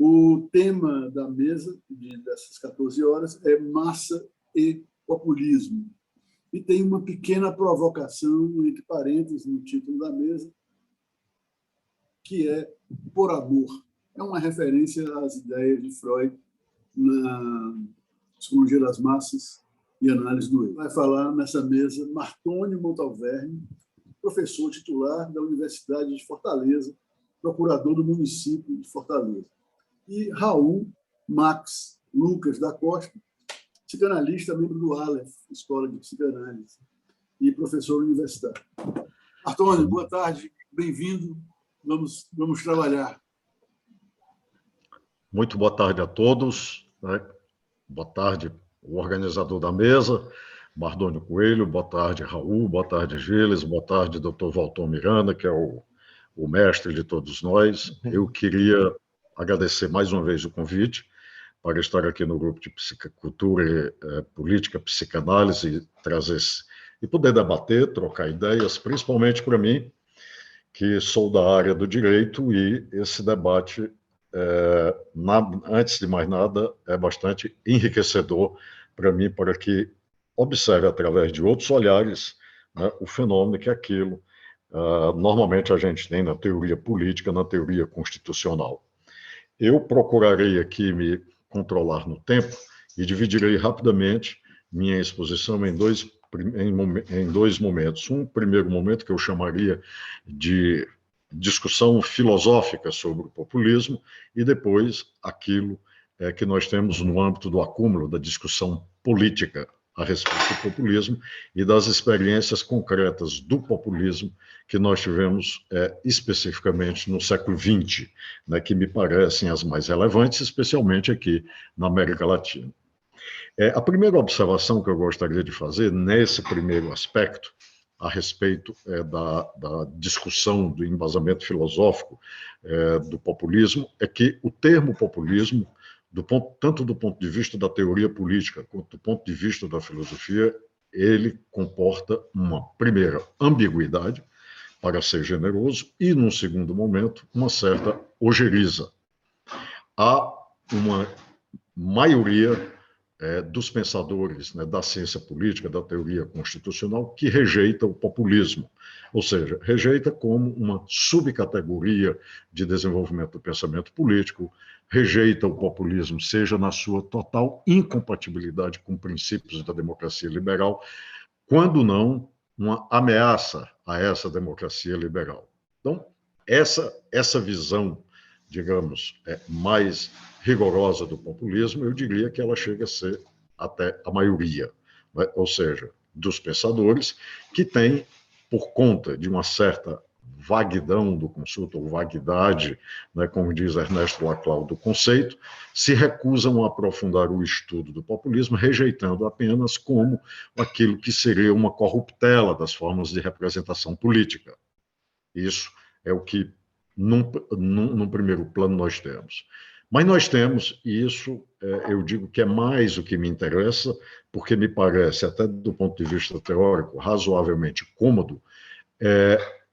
O tema da mesa dessas 14 horas é massa e populismo. E tem uma pequena provocação, entre parênteses, no título da mesa, que é por amor. É uma referência às ideias de Freud na psicologia das massas e análise do eu. Vai falar nessa mesa Martônio Montalverne, professor titular da Universidade de Fortaleza, procurador do município de Fortaleza. E Raul Max Lucas da Costa, psicanalista, membro do Aleph, Escola de Psicanálise, e professor universitário. Martônio, boa tarde, bem-vindo. Vamos trabalhar. Muito boa tarde a todos. Boa tarde, o organizador da mesa, Mardônio Coelho. Boa tarde, Raul. Boa tarde, Gilles. Boa tarde, Dr. Valton Miranda, que é o mestre de todos nós. Eu queria agradecer mais uma vez o convite para estar aqui no grupo de Psicultura e Política, Psicanálise, e poder debater, trocar ideias, principalmente para mim, que sou da área do direito, e esse debate, antes de mais nada, é bastante enriquecedor para mim, para que observe através de outros olhares, né, o fenômeno que é aquilo normalmente a gente tem na teoria política, na teoria constitucional. Eu procurarei aqui me controlar no tempo e dividirei rapidamente minha exposição em dois momentos. Um primeiro momento que eu chamaria de discussão filosófica sobre o populismo, e depois aquilo que nós temos no âmbito do acúmulo da discussão política a respeito do populismo e das experiências concretas do populismo que nós tivemos especificamente no século XX, né, que me parecem as mais relevantes, especialmente aqui na América Latina. A primeira observação que eu gostaria de fazer nesse primeiro aspecto, a respeito da discussão do embasamento filosófico do populismo, é que o termo populismo, tanto do ponto de vista da teoria política quanto do ponto de vista da filosofia, ele comporta uma primeira ambiguidade, para ser generoso, e, num segundo momento, uma certa ojeriza. Há uma maioria dos pensadores, né, da ciência política, da teoria constitucional, que rejeita o populismo, ou seja, rejeita como uma subcategoria de desenvolvimento do pensamento político, rejeita o populismo, seja na sua total incompatibilidade com princípios da democracia liberal, quando não uma ameaça a essa democracia liberal. Então, essa visão, digamos, mais rigorosa do populismo, eu diria que ela chega a ser até a maioria, né? Ou seja, dos pensadores que têm, por conta de uma certa vaguidão do conceito, ou vaguidade, né, como diz Ernesto Laclau, do conceito, se recusam a aprofundar o estudo do populismo, rejeitando apenas como aquilo que seria uma corruptela das formas de representação política. Isso é o que, num primeiro plano, nós temos. Mas nós temos, e isso eu digo que é mais o que me interessa, porque me parece, até do ponto de vista teórico, razoavelmente cômodo,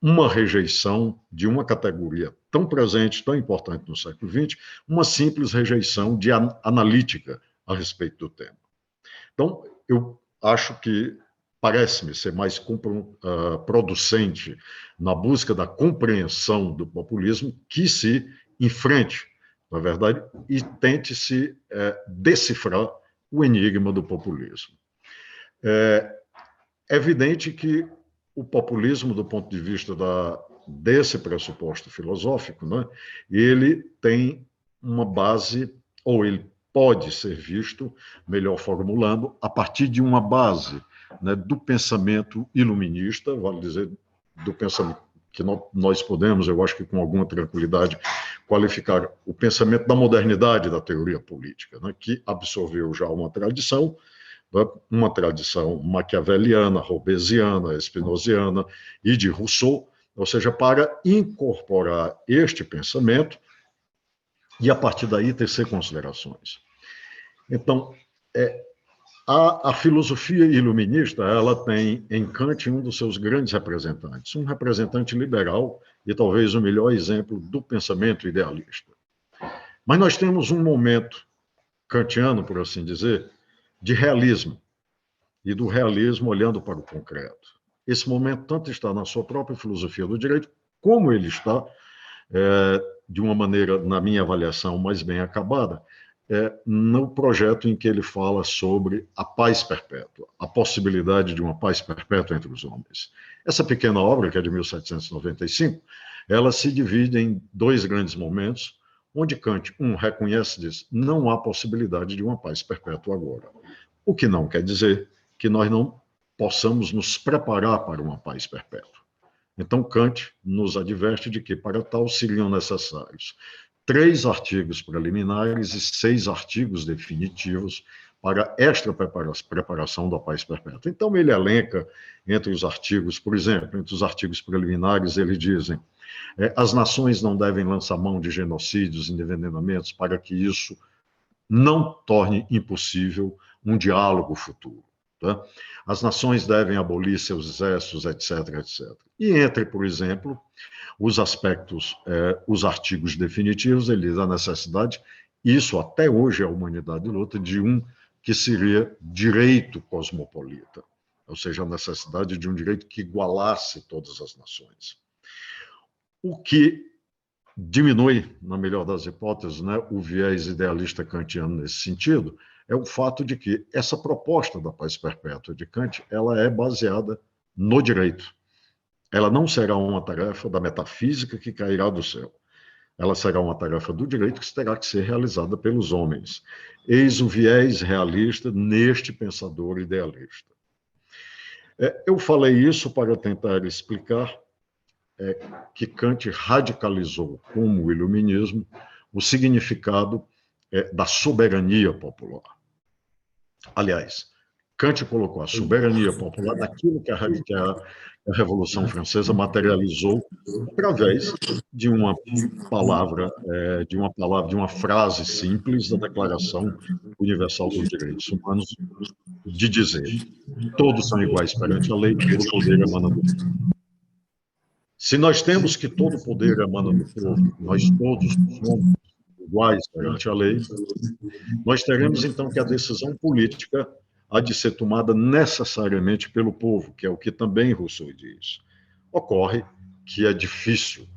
uma rejeição de uma categoria tão presente, tão importante no século XX, uma simples rejeição de analítica a respeito do tema. Então, eu acho que parece-me ser mais producente na busca da compreensão do populismo que se enfrente, na verdade, e tente se decifrar o enigma do populismo. É evidente que o populismo, do ponto de vista desse pressuposto filosófico, né, ele tem uma base, ou ele pode ser visto, melhor formulando, a partir de uma base, né, do pensamento iluminista, vale dizer, do pensamento que nós podemos, eu acho que com alguma tranquilidade, qualificar o pensamento da modernidade da teoria política, né, que absorveu já uma tradição maquiaveliana, hobbesiana, spinoziana e de Rousseau, ou seja, para incorporar este pensamento e, a partir daí, tecer considerações. Então, a filosofia iluminista, ela tem em Kant um dos seus grandes representantes, um representante liberal e talvez o melhor exemplo do pensamento idealista. Mas nós temos um momento kantiano, por assim dizer, de realismo, e do realismo olhando para o concreto. Esse momento tanto está na sua própria filosofia do direito, como ele está, de uma maneira, na minha avaliação, mais bem acabada, no projeto em que ele fala sobre a paz perpétua, a possibilidade de uma paz perpétua entre os homens. Essa pequena obra, que é de 1795, ela se divide em dois grandes momentos, onde Kant, reconhece, diz, não há possibilidade de uma paz perpétua agora. O que não quer dizer que nós não possamos nos preparar para uma paz perpétua. Então, Kant nos adverte de que, para tal, seriam necessários 3 artigos preliminares e 6 artigos definitivos para esta preparação da paz perpétua. Então, ele elenca entre os artigos, por exemplo, entre os artigos preliminares, eles dizem: as nações não devem lançar mão de genocídios, envenenamentos, para que isso não torne impossível um diálogo futuro. Tá? As nações devem abolir seus exércitos, etc., etc. E entre, por exemplo, os aspectos, os artigos definitivos, ele diz a necessidade, isso até hoje a humanidade luta, de que seria direito cosmopolita, ou seja, a necessidade de um direito que igualasse todas as nações. O que diminui, na melhor das hipóteses, né, o viés idealista kantiano nesse sentido, é o fato de que essa proposta da paz perpétua de Kant, ela é baseada no direito. Ela não será uma tarefa da metafísica que cairá do céu. Ela será uma tarefa do direito que terá que ser realizada pelos homens. Eis o viés realista neste pensador idealista. Eu falei isso para tentar explicar que Kant radicalizou, como o iluminismo, o significado da soberania popular. Aliás, Kant colocou a soberania popular naquilo que a Revolução Francesa materializou através de uma palavra, de uma frase simples da Declaração Universal dos Direitos Humanos, de dizer: todos são iguais perante a lei, todo poder emana do povo. Se nós temos que todo poder emana do povo, nós todos somos iguais perante a lei, nós teremos então que a decisão política há de ser tomada necessariamente pelo povo, que é o que também Rousseau diz. Ocorre que é difícil,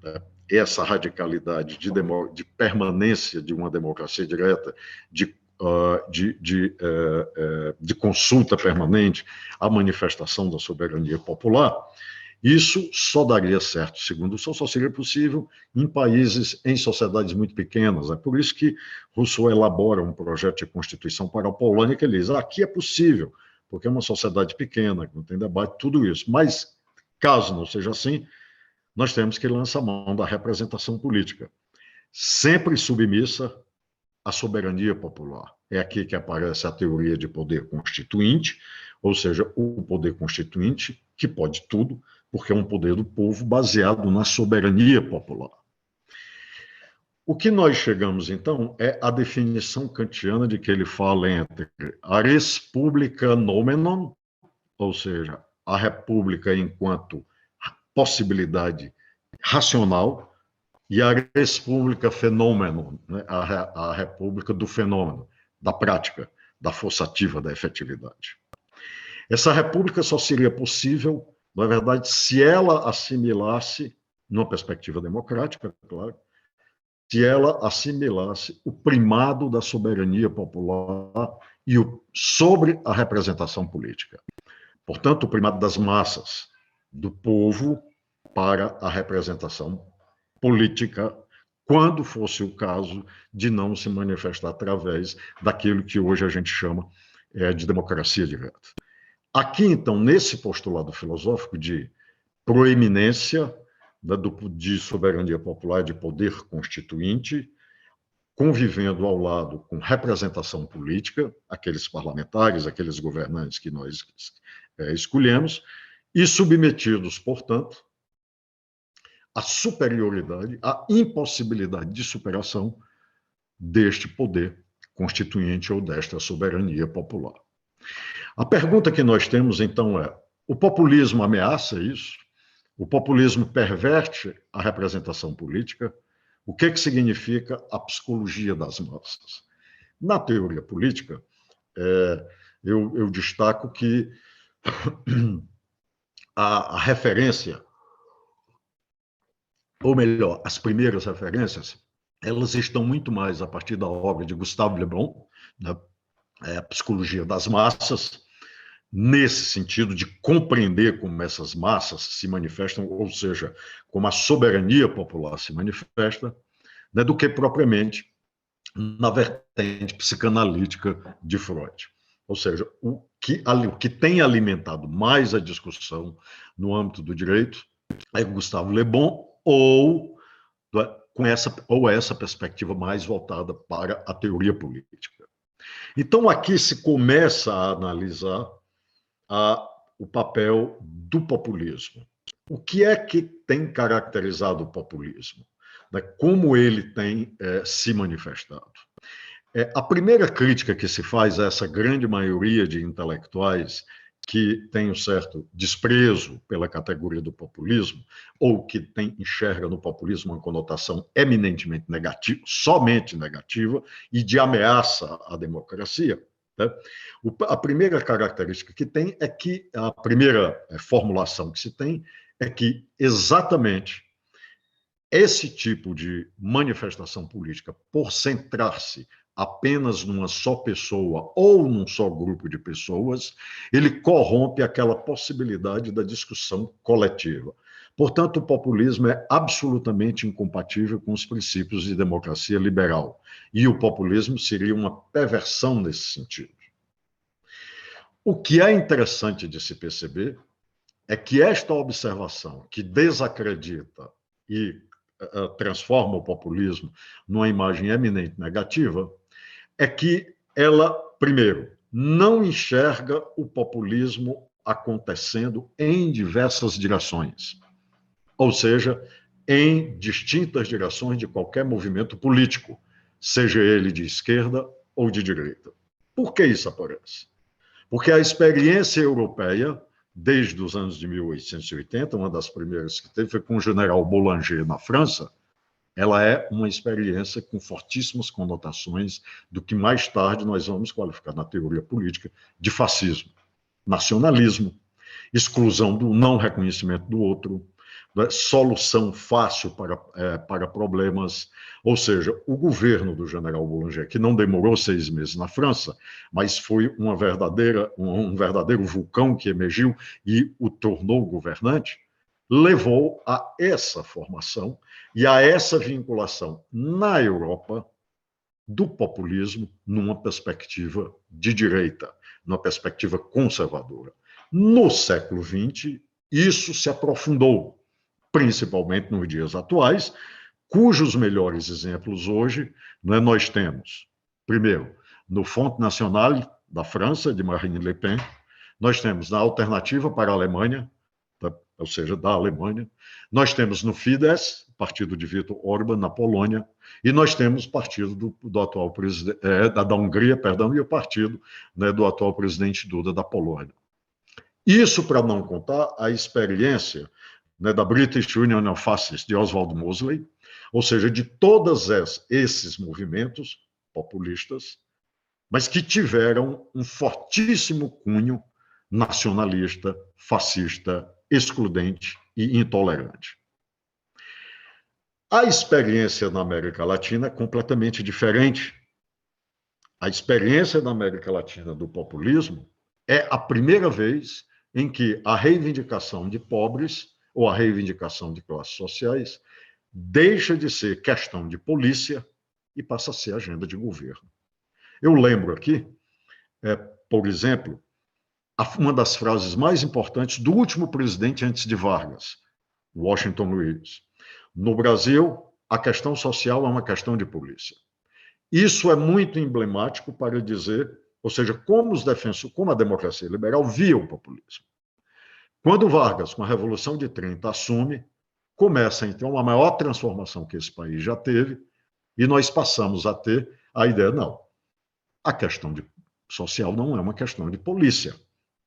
né, essa radicalidade de permanência de uma democracia direta, de consulta permanente, a manifestação da soberania popular. Isso só daria certo, segundo o só seria possível em sociedades muito pequenas. É por isso que Rousseau elabora um projeto de constituição para a Polônia, que ele diz: aqui é possível, porque é uma sociedade pequena, não tem debate, tudo isso. Mas, caso não seja assim, nós temos que lançar mão da representação política, sempre submissa à soberania popular. É aqui que aparece a teoria de poder constituinte, ou seja, o poder constituinte que pode tudo, porque é um poder do povo baseado na soberania popular. O que nós chegamos, então, é a definição kantiana de que ele fala entre a res publica nomenon, ou seja, a república enquanto possibilidade racional, e a res publica fenômeno, né? a república do fenômeno, da prática, da força ativa, da efetividade. Essa república só seria possível, na verdade, se ela assimilasse, numa perspectiva democrática, claro, se ela assimilasse o primado da soberania popular sobre a representação política. Portanto, o primado das massas, do povo para a representação política, quando fosse o caso de não se manifestar através daquilo que hoje a gente chama de democracia direta. Aqui, então, nesse postulado filosófico de proeminência de soberania popular, de poder constituinte, convivendo ao lado com representação política, aqueles parlamentares, aqueles governantes que nós escolhemos, e submetidos, portanto, à superioridade, à impossibilidade de superação deste poder constituinte ou desta soberania popular. A pergunta que nós temos, então, é: o populismo ameaça isso? O populismo perverte a representação política? O que significa a psicologia das massas? Na teoria política, eu destaco que a referência, ou melhor, as primeiras referências, elas estão muito mais a partir da obra de Gustave Le Bon, né, a psicologia das massas, nesse sentido de compreender como essas massas se manifestam, ou seja, como a soberania popular se manifesta, né, do que propriamente na vertente psicanalítica de Freud. Ou seja, o que tem alimentado mais a discussão no âmbito do direito é Gustave Le Bon ou essa perspectiva mais voltada para a teoria política. Então, aqui se começa a analisar o papel do populismo. O que é que tem caracterizado o populismo? Como ele tem se manifestado? A primeira crítica que se faz a essa grande maioria de intelectuais que tem um certo desprezo pela categoria do populismo, ou que enxerga no populismo uma conotação eminentemente negativa, somente negativa, e de ameaça à democracia, né? A primeira característica que tem é que, a primeira formulação que se tem é que exatamente esse tipo de manifestação política, por centrar-se apenas numa só pessoa ou num só grupo de pessoas, ele corrompe aquela possibilidade da discussão coletiva. Portanto, o populismo é absolutamente incompatível com os princípios de democracia liberal. E o populismo seria uma perversão nesse sentido. O que é interessante de se perceber é que esta observação, que desacredita e transforma o populismo numa imagem eminente negativa, é que ela, primeiro, não enxerga o populismo acontecendo em diversas direções, ou seja, em distintas direções de qualquer movimento político, seja ele de esquerda ou de direita. Por que isso aparece? Porque a experiência europeia, desde os anos de 1880, uma das primeiras que teve foi com o general Boulanger na França, ela é uma experiência com fortíssimas conotações do que mais tarde nós vamos qualificar na teoria política de fascismo, nacionalismo, exclusão do não reconhecimento do outro, solução fácil para problemas, ou seja, o governo do general Boulanger, que não demorou 6 meses na França, mas foi um verdadeiro vulcão que emergiu e o tornou governante, levou a essa formação e a essa vinculação na Europa do populismo numa perspectiva de direita, numa perspectiva conservadora. No século XX, isso se aprofundou, principalmente nos dias atuais, cujos melhores exemplos hoje nós temos, primeiro, no Front National da França, de Marine Le Pen, nós temos na Alternativa para a Alemanha, ou seja, da Alemanha, nós temos no Fidesz, partido de Viktor Orbán, na Polônia, e nós temos o partido do atual presidente, da Hungria, perdão, e o partido do atual presidente Duda da Polônia. Isso para não contar a experiência da British Union of Fascists, de Oswald Mosley, ou seja, de todos esses movimentos populistas, mas que tiveram um fortíssimo cunho nacionalista, fascista, excludente e intolerante. A experiência na América Latina é completamente diferente. A experiência na América Latina do populismo é a primeira vez em que a reivindicação de pobres ou a reivindicação de classes sociais deixa de ser questão de polícia e passa a ser agenda de governo. Eu lembro aqui, por exemplo, uma das frases mais importantes do último presidente antes de Vargas, Washington Luiz. No Brasil, a questão social é uma questão de polícia. Isso é muito emblemático para dizer, ou seja, como a democracia liberal via o populismo. Quando Vargas, com a Revolução de 30, assume, começa então a maior transformação que esse país já teve, e nós passamos a ter a ideia, não, a questão social não é uma questão de polícia.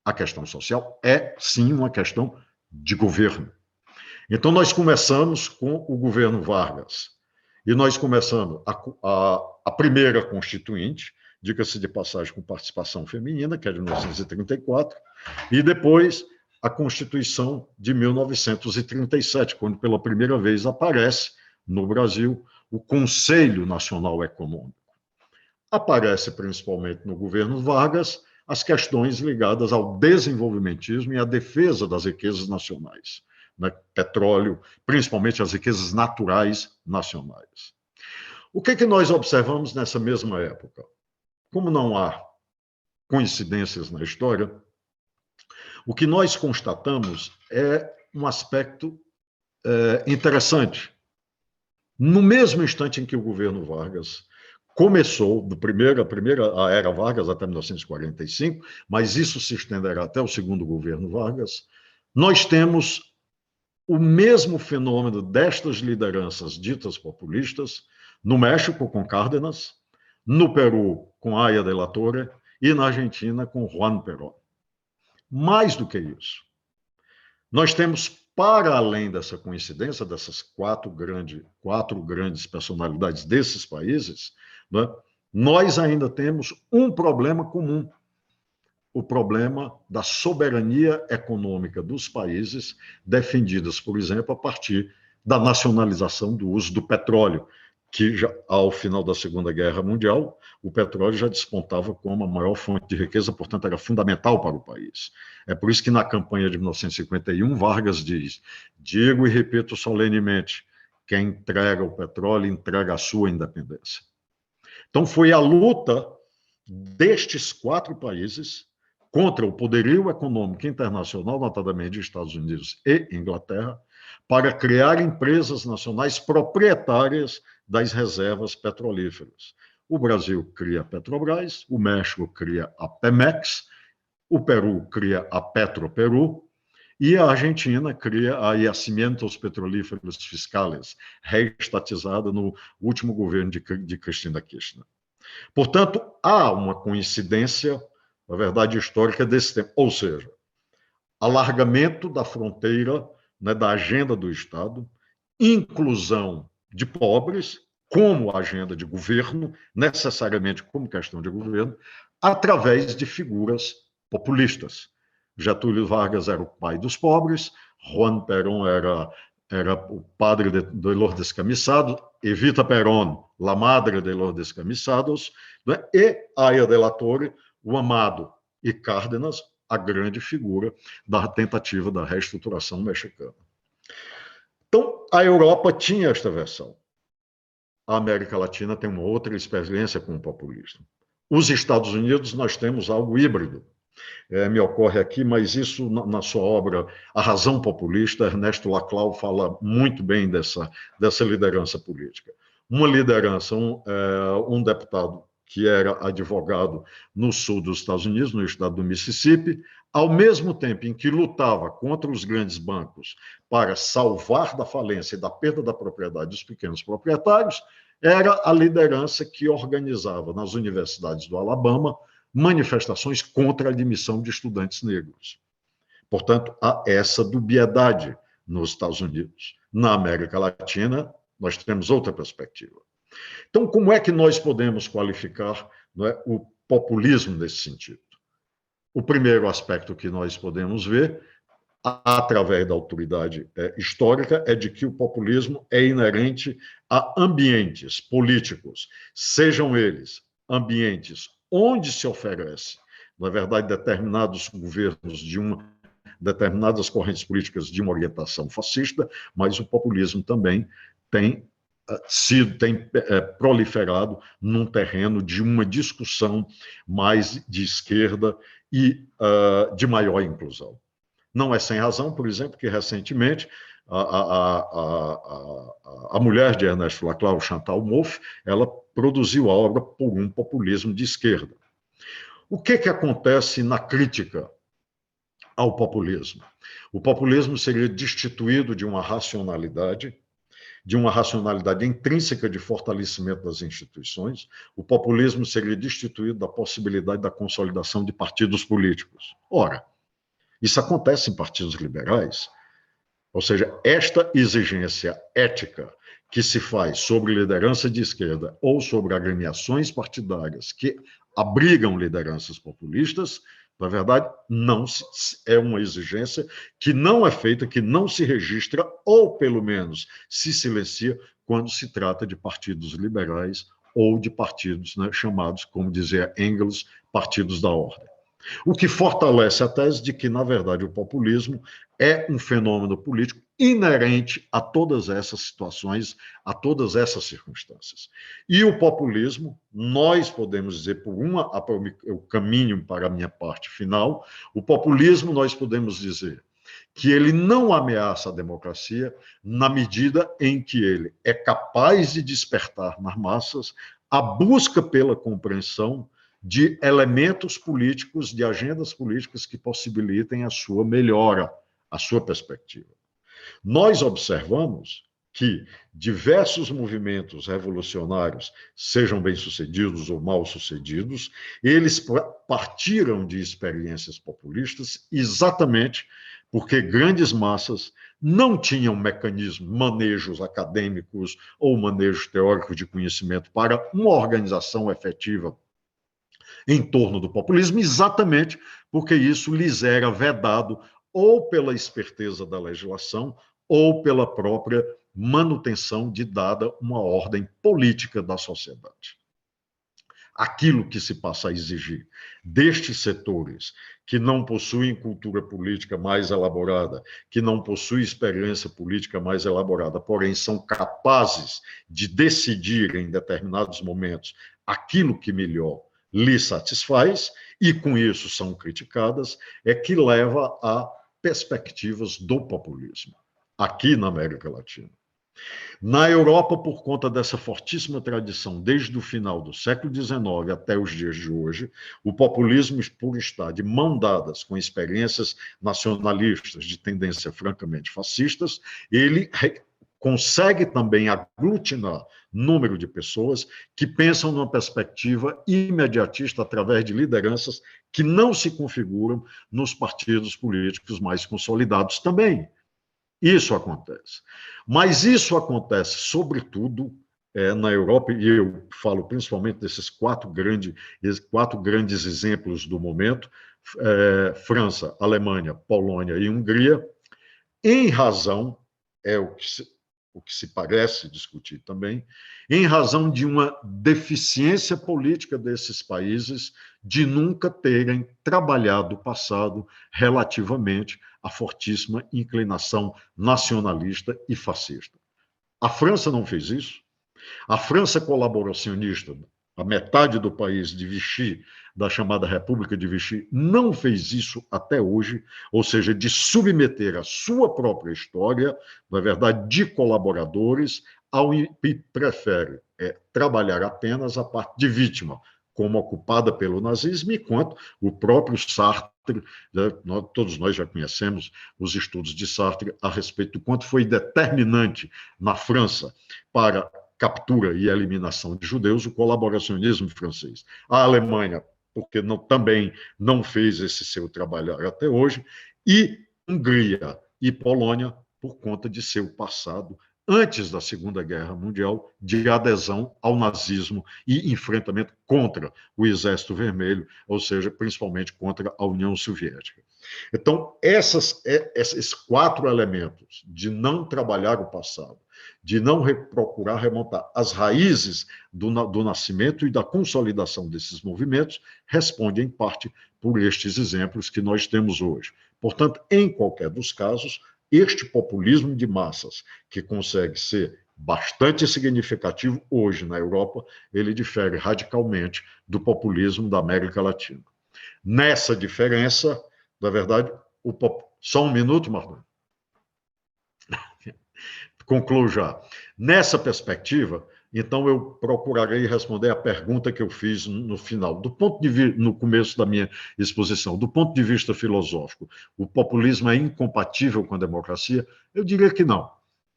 A questão social é, sim, uma questão de governo. Então, nós começamos com o governo Vargas. E nós começamos a primeira Constituinte, diga-se de passagem, com participação feminina, que é de 1934, e depois a Constituição de 1937, quando pela primeira vez aparece no Brasil o Conselho Nacional Econômico. Aparece principalmente no governo Vargas as questões ligadas ao desenvolvimentismo e à defesa das riquezas nacionais, né? Petróleo, principalmente as riquezas naturais nacionais. O que nós observamos nessa mesma época? Como não há coincidências na história, o que nós constatamos é um aspecto interessante. No mesmo instante em que o governo Vargas começou, a era Vargas até 1945, mas isso se estenderá até o segundo governo Vargas, nós temos o mesmo fenômeno destas lideranças ditas populistas no México, com Cárdenas, no Peru, com Aya de la Torre, e na Argentina, com Juan Perón. Mais do que isso, nós temos, para além dessa coincidência, dessas quatro grandes personalidades desses países, né, nós ainda temos um problema comum, o problema da soberania econômica dos países, defendidas, por exemplo, a partir da nacionalização do uso do petróleo, que já, ao final da Segunda Guerra Mundial, o petróleo já despontava como a maior fonte de riqueza, portanto, era fundamental para o país. É por isso que na campanha de 1951, Vargas diz: digo e repito solenemente, quem entrega o petróleo entrega a sua independência. Então, foi a luta destes quatro países contra o poderio econômico internacional, notadamente de Estados Unidos e Inglaterra, para criar empresas nacionais proprietárias das reservas petrolíferas. O Brasil cria a Petrobras, o México cria a Pemex, o Peru cria a Petroperú e a Argentina cria a Yacimientos Petrolíferos Fiscales, reestatizada no último governo de Cristina Kirchner. Portanto, há uma coincidência, na verdade, histórica desse tempo, ou seja, alargamento da fronteira, né, da agenda do Estado, inclusão de pobres como agenda de governo, necessariamente como questão de governo, através de figuras populistas. Getúlio Vargas era o pai dos pobres, Juan Perón era o padre de los descamisados, Evita Perón, la madre de los descamisados, né? E Aya de la Torre, o amado, e Cárdenas, a grande figura da tentativa da reestruturação mexicana. Então, a Europa tinha esta versão. A América Latina tem uma outra experiência com o populismo. Os Estados Unidos, nós temos algo híbrido. Me ocorre aqui, mas isso na sua obra A Razão Populista, Ernesto Laclau fala muito bem dessa liderança política. Uma liderança, um deputado que era advogado no sul dos Estados Unidos, no estado do Mississippi, ao mesmo tempo em que lutava contra os grandes bancos para salvar da falência e da perda da propriedade dos pequenos proprietários, era a liderança que organizava nas universidades do Alabama manifestações contra a admissão de estudantes negros. Portanto, há essa dubiedade nos Estados Unidos. Na América Latina, nós temos outra perspectiva. Então, como é que nós podemos qualificar, não é, o populismo nesse sentido? O primeiro aspecto que nós podemos ver, através da autoridade histórica, é de que o populismo é inerente a ambientes políticos, sejam eles ambientes onde se oferece, na verdade, determinados governos determinadas correntes políticas de uma orientação fascista, mas o populismo também tem proliferado num terreno de uma discussão mais de esquerda e de maior inclusão. Não é sem razão, por exemplo, que recentemente a mulher de Ernesto Laclau, Chantal Mouffe, ela produziu a obra Por um Populismo de Esquerda. O que acontece na crítica ao populismo? O populismo seria destituído de uma racionalidade intrínseca de fortalecimento das instituições. O populismo seria destituído da possibilidade da consolidação de partidos políticos. Ora, isso acontece em partidos liberais. Ou seja, esta exigência ética que se faz sobre liderança de esquerda ou sobre agremiações partidárias que abrigam lideranças populistas, na verdade, não é uma exigência que não é feita, que não se registra, ou pelo menos se silencia, quando se trata de partidos liberais ou de partidos, né, chamados, como dizia Engels, partidos da ordem. O que fortalece a tese de que, na verdade, o populismo é um fenômeno político inerente a todas essas situações, a todas essas circunstâncias. E o populismo, nós podemos dizer, eu caminho para a minha parte final, o populismo, nós podemos dizer que ele não ameaça a democracia na medida em que ele é capaz de despertar nas massas a busca pela compreensão de elementos políticos, de agendas políticas que possibilitem a sua melhora, a sua perspectiva. Nós observamos que diversos movimentos revolucionários, sejam bem-sucedidos ou mal-sucedidos, eles partiram de experiências populistas exatamente porque grandes massas não tinham mecanismos, manejos acadêmicos ou manejos teóricos de conhecimento para uma organização efetiva em torno do populismo, exatamente porque isso lhes era vedado ou pela esperteza da legislação ou pela própria manutenção de dada uma ordem política da sociedade. Aquilo que se passa a exigir destes setores que não possuem cultura política mais elaborada, que não possuem experiência política mais elaborada, porém são capazes de decidir em determinados momentos aquilo que melhor lhe satisfaz, e com isso são criticadas, é que leva a perspectivas do populismo, aqui na América Latina. Na Europa, por conta dessa fortíssima tradição, desde o final do século XIX até os dias de hoje, o populismo, por estar de mão dadas com experiências nacionalistas de tendência francamente fascistas, ele consegue também aglutinar número de pessoas que pensam numa perspectiva imediatista através de lideranças que não se configuram nos partidos políticos mais consolidados também. Isso acontece. Mas isso acontece, sobretudo, na Europa, e eu falo principalmente desses quatro grandes exemplos do momento, França, Alemanha, Polônia e Hungria, em razão, é o que se parece discutir também, em razão de uma deficiência política desses países de nunca terem trabalhado o passado relativamente à fortíssima inclinação nacionalista e fascista. A França não fez isso. A França colaboracionista, a metade do país de Vichy, da chamada República de Vichy, não fez isso até hoje, ou seja, de submeter a sua própria história, na verdade, de colaboradores, e prefere trabalhar apenas a parte de vítima, como ocupada pelo nazismo, enquanto o próprio Sartre, todos nós já conhecemos os estudos de Sartre a respeito do quanto foi determinante na França para captura e eliminação de judeus, o colaboracionismo francês. A Alemanha, porque também não fez esse seu trabalho até hoje, e Hungria e Polônia, por conta de seu passado, antes da Segunda Guerra Mundial, de adesão ao nazismo e enfrentamento contra o Exército Vermelho, ou seja, principalmente contra a União Soviética. Então, esses quatro elementos de não trabalhar o passado, de não procurar remontar as raízes do nascimento e da consolidação desses movimentos, responde, em parte, por estes exemplos que nós temos hoje. Portanto, em qualquer dos casos, este populismo de massas, que consegue ser bastante significativo hoje na Europa, ele difere radicalmente do populismo da América Latina. Nessa diferença, na verdade, só um minuto, Marlon. Concluo já. Nessa perspectiva, então eu procurarei responder a pergunta que eu fiz no final. No começo da minha exposição, do ponto de vista filosófico, o populismo é incompatível com a democracia? Eu diria que não.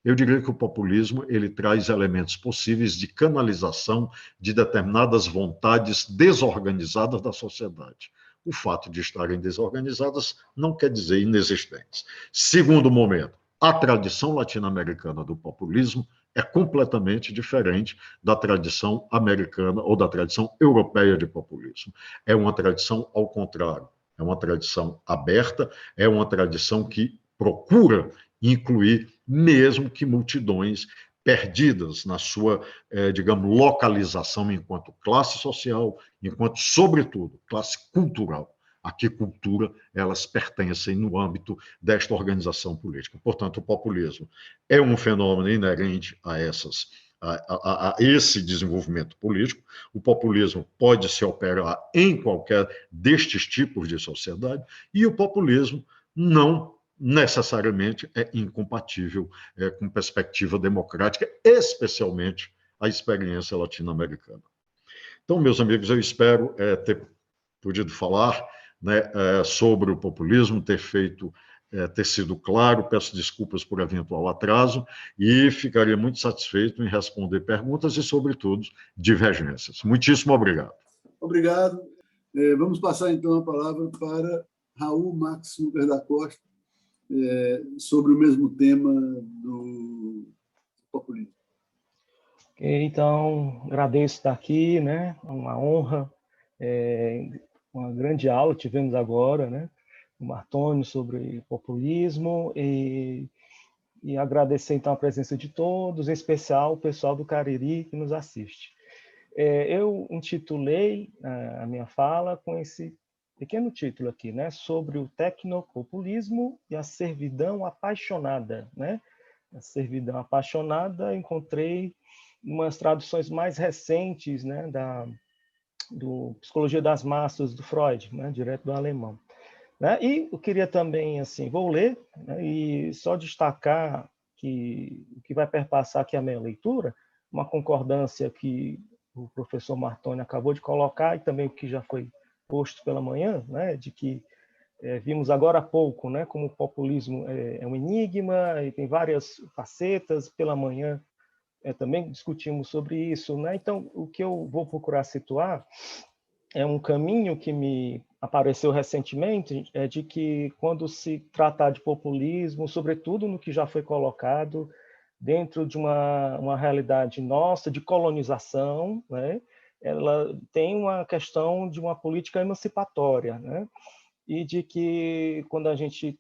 Eu diria que o populismo ele traz elementos possíveis de canalização de determinadas vontades desorganizadas da sociedade. O fato de estarem desorganizadas não quer dizer inexistentes. Segundo momento, a tradição latino-americana do populismo é completamente diferente da tradição americana ou da tradição europeia de populismo. É uma tradição ao contrário, é uma tradição aberta, é uma tradição que procura incluir mesmo que multidões perdidas na sua, digamos, localização enquanto classe social, enquanto, sobretudo, classe cultural. A que cultura elas pertencem no âmbito desta organização política. Portanto, o populismo é um fenômeno inerente a esse desenvolvimento político. O populismo pode se operar em qualquer destes tipos de sociedade e o populismo não necessariamente é incompatível com perspectiva democrática, especialmente a experiência latino-americana. Então, meus amigos, eu espero ter podido falar, né, sobre o populismo, ter sido claro, peço desculpas por eventual atraso e ficaria muito satisfeito em responder perguntas e, sobretudo, divergências. Muitíssimo obrigado. Obrigado. Vamos passar, então, a palavra para Raul Máximo da Costa, sobre o mesmo tema do populismo. Então, agradeço estar aqui, né? Uma honra, uma grande aula tivemos agora, né? O Martônio sobre populismo e agradecer então a presença de todos, em especial o pessoal do Cariri que nos assiste. Eu intitulei a minha fala com esse pequeno título aqui, né? Sobre o tecnopopulismo e a servidão apaixonada, né? A servidão apaixonada, encontrei umas traduções mais recentes, né, do Psicologia das Massas, do Freud, né, direto do alemão. Né? E eu queria também, assim, vou ler, né, e só destacar que o que vai perpassar aqui a minha leitura, uma concordância que o professor Martoni acabou de colocar, e também o que já foi posto pela manhã, né, de que vimos agora há pouco, né, como o populismo é um enigma e tem várias facetas. Pela manhã também discutimos sobre isso, né? Então, o que eu vou procurar situar é um caminho que me apareceu recentemente, de que quando se tratar de populismo, sobretudo no que já foi colocado dentro de uma realidade nossa de colonização, né? Ela tem uma questão de uma política emancipatória, né? E de que quando a gente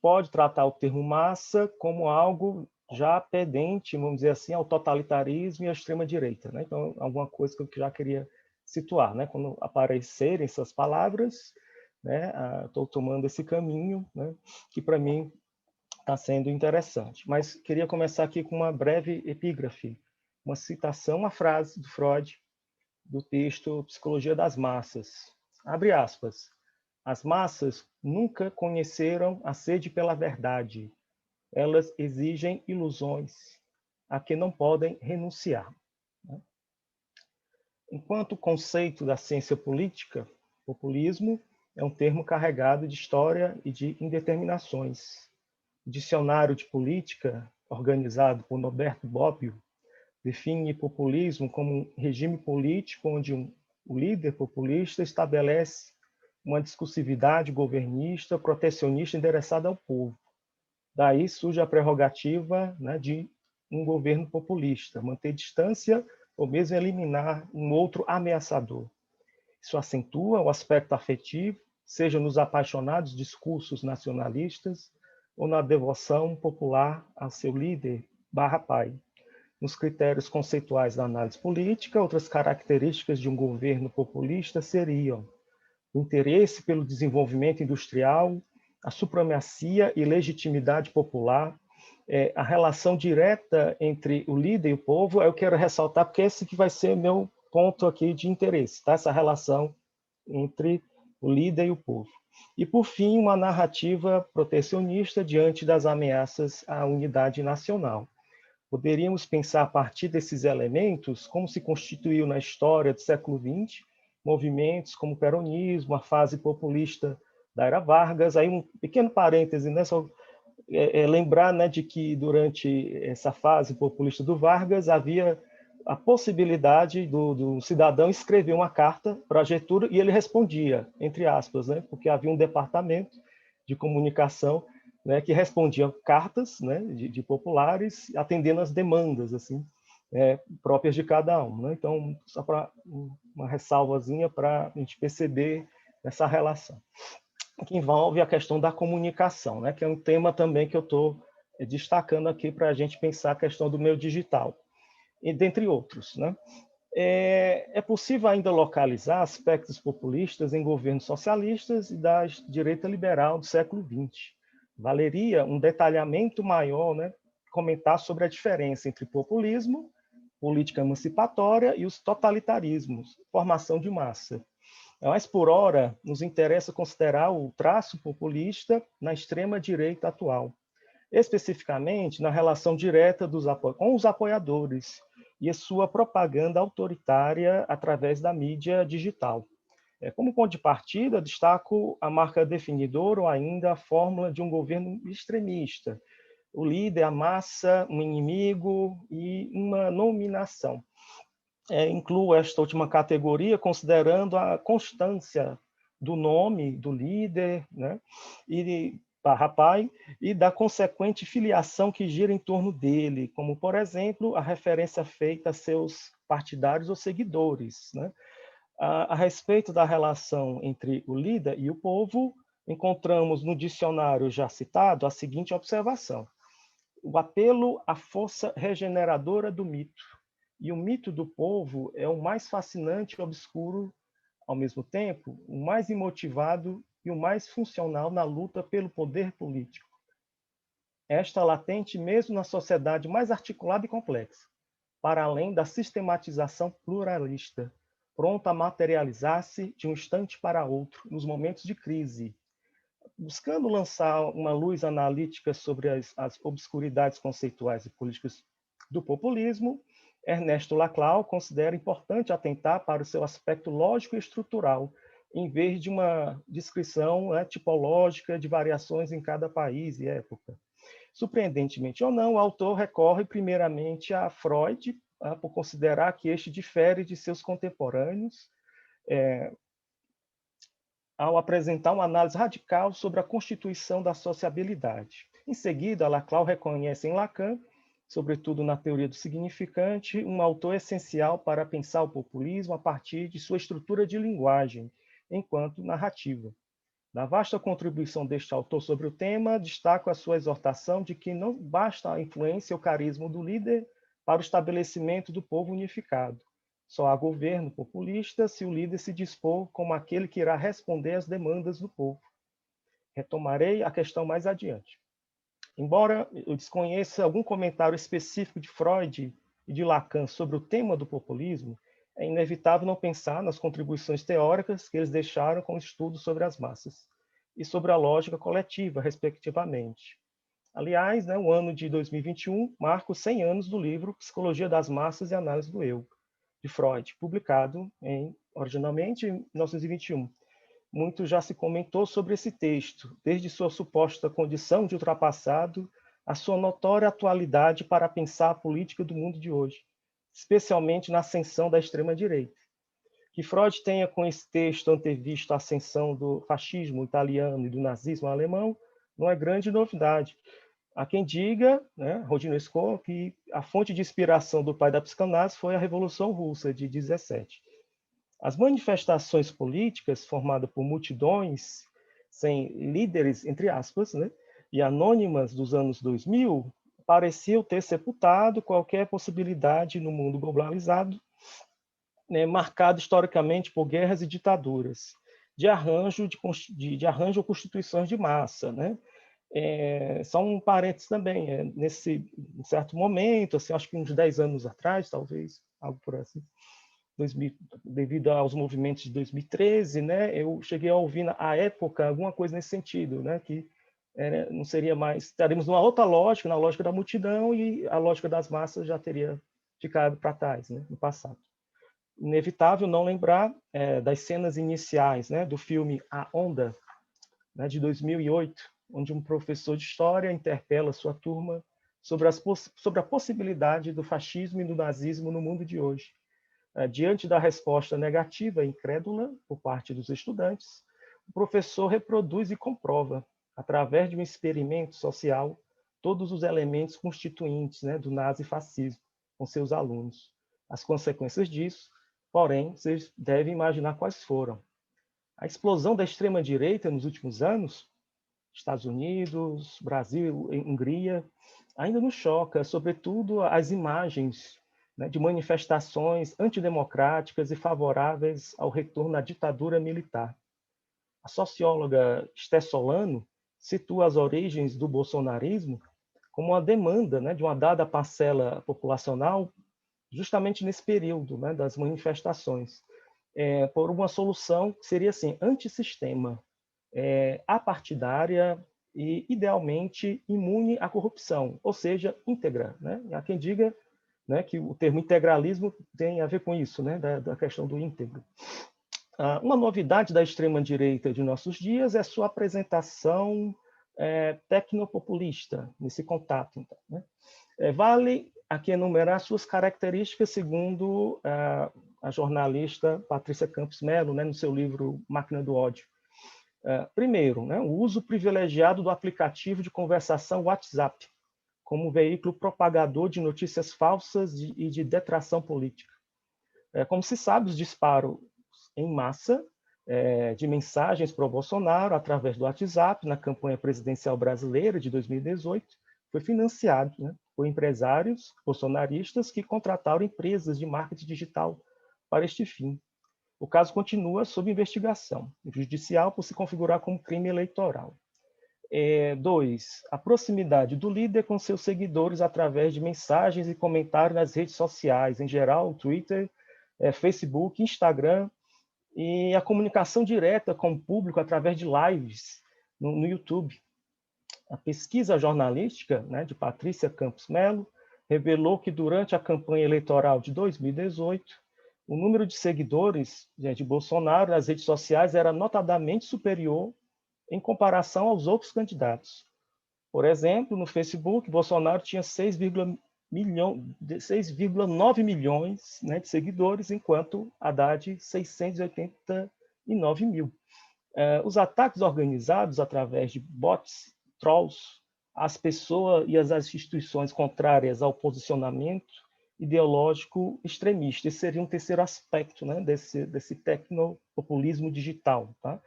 pode tratar o termo massa como algo já pendente, vamos dizer assim, ao totalitarismo e à extrema-direita, né? Então, alguma coisa que eu já queria situar, né? Quando aparecerem essas palavras, né? Estou tomando esse caminho, né? Que para mim está sendo interessante. Mas queria começar aqui com uma breve epígrafe, uma citação, uma frase do Freud, do texto Psicologia das Massas. Abre aspas. As massas nunca conheceram a sede pela verdade. Elas exigem ilusões a que não podem renunciar. Enquanto conceito da ciência política, populismo é um termo carregado de história e de indeterminações. O Dicionário de Política, organizado por Norberto Bobbio, define populismo como um regime político onde o líder populista estabelece uma discursividade governista, protecionista endereçada ao povo. Daí surge a prerrogativa, né, de um governo populista, manter distância ou mesmo eliminar um outro ameaçador. Isso acentua o aspecto afetivo, seja nos apaixonados discursos nacionalistas ou na devoção popular ao seu líder /pai. Nos critérios conceituais da análise política, outras características de um governo populista seriam o interesse pelo desenvolvimento industrial, a supremacia e legitimidade popular, a relação direta entre o líder e o povo. Eu quero ressaltar, porque esse que vai ser meu ponto aqui de interesse, tá? Essa relação entre o líder e o povo. E, por fim, uma narrativa protecionista diante das ameaças à unidade nacional. Poderíamos pensar, a partir desses elementos, como se constituiu na história do século XX movimentos como o peronismo, a fase populista da era Vargas. Aí um pequeno parêntese, né? Só lembrar, né, de que durante essa fase populista do Vargas havia a possibilidade do cidadão escrever uma carta para Getúlio e ele respondia, entre aspas, né? Porque havia um departamento de comunicação né, que respondia cartas, né, de populares, atendendo às demandas assim, próprias de cada um, né? Então, só para uma ressalvazinha para a gente perceber essa relação, que envolve a questão da comunicação, né, que é um tema também que eu estou destacando aqui para a gente pensar a questão do meio digital, e dentre outros, né? É possível ainda localizar aspectos populistas em governos socialistas e da direita liberal do século XX. Valeria um detalhamento maior, né, comentar sobre a diferença entre populismo, política emancipatória e os totalitarismos, formação de massa. Mas, por ora, nos interessa considerar o traço populista na extrema-direita atual, especificamente na relação direta com os apoiadores e a sua propaganda autoritária através da mídia digital. Como ponto de partida, destaco a marca definidora ou ainda a fórmula de um governo extremista, o líder, a massa, um inimigo e uma nominação. Incluo esta última categoria considerando a constância do nome do líder, né, e pai, e da consequente filiação que gira em torno dele, como, por exemplo, a referência feita a seus partidários ou seguidores, né? A respeito da relação entre o líder e o povo, encontramos no dicionário já citado a seguinte observação: o apelo à força regeneradora do mito. E o mito do povo é o mais fascinante e obscuro, ao mesmo tempo, o mais imotivado e o mais funcional na luta pelo poder político. Esta latente mesmo na sociedade mais articulada e complexa, para além da sistematização pluralista, pronta a materializar-se de um instante para outro, nos momentos de crise. Buscando lançar uma luz analítica sobre as obscuridades conceituais e políticas do populismo, Ernesto Laclau considera importante atentar para o seu aspecto lógico e estrutural, em vez de uma descrição tipológica de variações em cada país e época. Surpreendentemente ou não, o autor recorre primeiramente a Freud, por considerar que este difere de seus contemporâneos, ao apresentar uma análise radical sobre a constituição da sociabilidade. Em seguida, Laclau reconhece em Lacan, sobretudo na teoria do significante, um autor essencial para pensar o populismo a partir de sua estrutura de linguagem, enquanto narrativa. Da vasta contribuição deste autor sobre o tema, destaco a sua exortação de que não basta a influência ou carisma do líder para o estabelecimento do povo unificado. Só há governo populista se o líder se dispor como aquele que irá responder às demandas do povo. Retomarei a questão mais adiante. Embora eu desconheça algum comentário específico de Freud e de Lacan sobre o tema do populismo, é inevitável não pensar nas contribuições teóricas que eles deixaram com o estudo sobre as massas e sobre a lógica coletiva, respectivamente. Aliás, o ano de 2021 marca os 100 anos do livro Psicologia das Massas e Análise do Eu, de Freud, publicado originalmente em 1921. Muito já se comentou sobre esse texto, desde sua suposta condição de ultrapassado à sua notória atualidade para pensar a política do mundo de hoje, especialmente na ascensão da extrema-direita. Que Freud tenha com esse texto antevisto a ascensão do fascismo italiano e do nazismo alemão não é grande novidade. Há quem diga, Rodino Escola, que a fonte de inspiração do pai da psicanálise foi a Revolução Russa de 17. As manifestações políticas formadas por multidões sem líderes, entre aspas, e anônimas dos anos 2000, pareciam ter sepultado qualquer possibilidade no mundo globalizado, marcado historicamente por guerras e ditaduras, de arranjo ou constituições de massa, só um parênteses também, nesse certo momento, assim, acho que uns 10 anos atrás, talvez, algo por assim, devido aos movimentos de 2013, eu cheguei a ouvir, à época, alguma coisa nesse sentido, que não seria mais... Estaremos numa outra lógica, na lógica da multidão, e a lógica das massas já teria ficado para trás, no passado. Inevitável não lembrar das cenas iniciais do filme A Onda, de 2008, onde um professor de história interpela sua turma sobre a possibilidade do fascismo e do nazismo no mundo de hoje. Diante da resposta negativa e incrédula por parte dos estudantes, o professor reproduz e comprova através de um experimento social, todos os elementos constituintes, né, do nazifascismo com seus alunos. As consequências disso, porém, vocês devem imaginar quais foram. A explosão da extrema-direita nos últimos anos, Estados Unidos, Brasil, Hungria, ainda nos choca, sobretudo as imagens, né, de manifestações antidemocráticas e favoráveis ao retorno à ditadura militar. A socióloga Esther Solano situa as origens do bolsonarismo como uma demanda, né, de uma dada parcela populacional justamente nesse período, né, das manifestações, por uma solução que seria assim, antissistema, apartidária e, idealmente, imune à corrupção, ou seja, íntegra. Né? Há quem diga, né, que o termo integralismo tem a ver com isso, né, da questão do íntegro. Uma novidade da extrema-direita de nossos dias é sua apresentação tecnopopulista, nesse contato. Então, né? Vale aqui enumerar suas características segundo a jornalista Patrícia Campos Melo, né, no seu livro Máquina do Ódio. Primeiro, né, o uso privilegiado do aplicativo de conversação WhatsApp como veículo propagador de notícias falsas e de detração política. Como se sabe, os disparos em massa de mensagens para o Bolsonaro através do WhatsApp na campanha presidencial brasileira de 2018 foi financiado, né, por empresários bolsonaristas que contrataram empresas de marketing digital para este fim. O caso continua sob investigação judicial por se configurar como crime eleitoral. 2. A proximidade do líder com seus seguidores através de mensagens e comentários nas redes sociais, em geral, Twitter, Facebook, Instagram, e a comunicação direta com o público através de lives no YouTube. A pesquisa jornalística, né, de Patrícia Campos Melo revelou que durante a campanha eleitoral de 2018, o número de seguidores de Bolsonaro nas redes sociais era notadamente superior em comparação aos outros candidatos. Por exemplo, no Facebook, Bolsonaro tinha 6,9 milhões, né, de seguidores, enquanto Haddad 689 mil. Os ataques organizados através de bots, trolls, às pessoas e às instituições contrárias ao posicionamento ideológico extremista. Esse seria um terceiro aspecto, né, desse tecnopopulismo digital. Tá?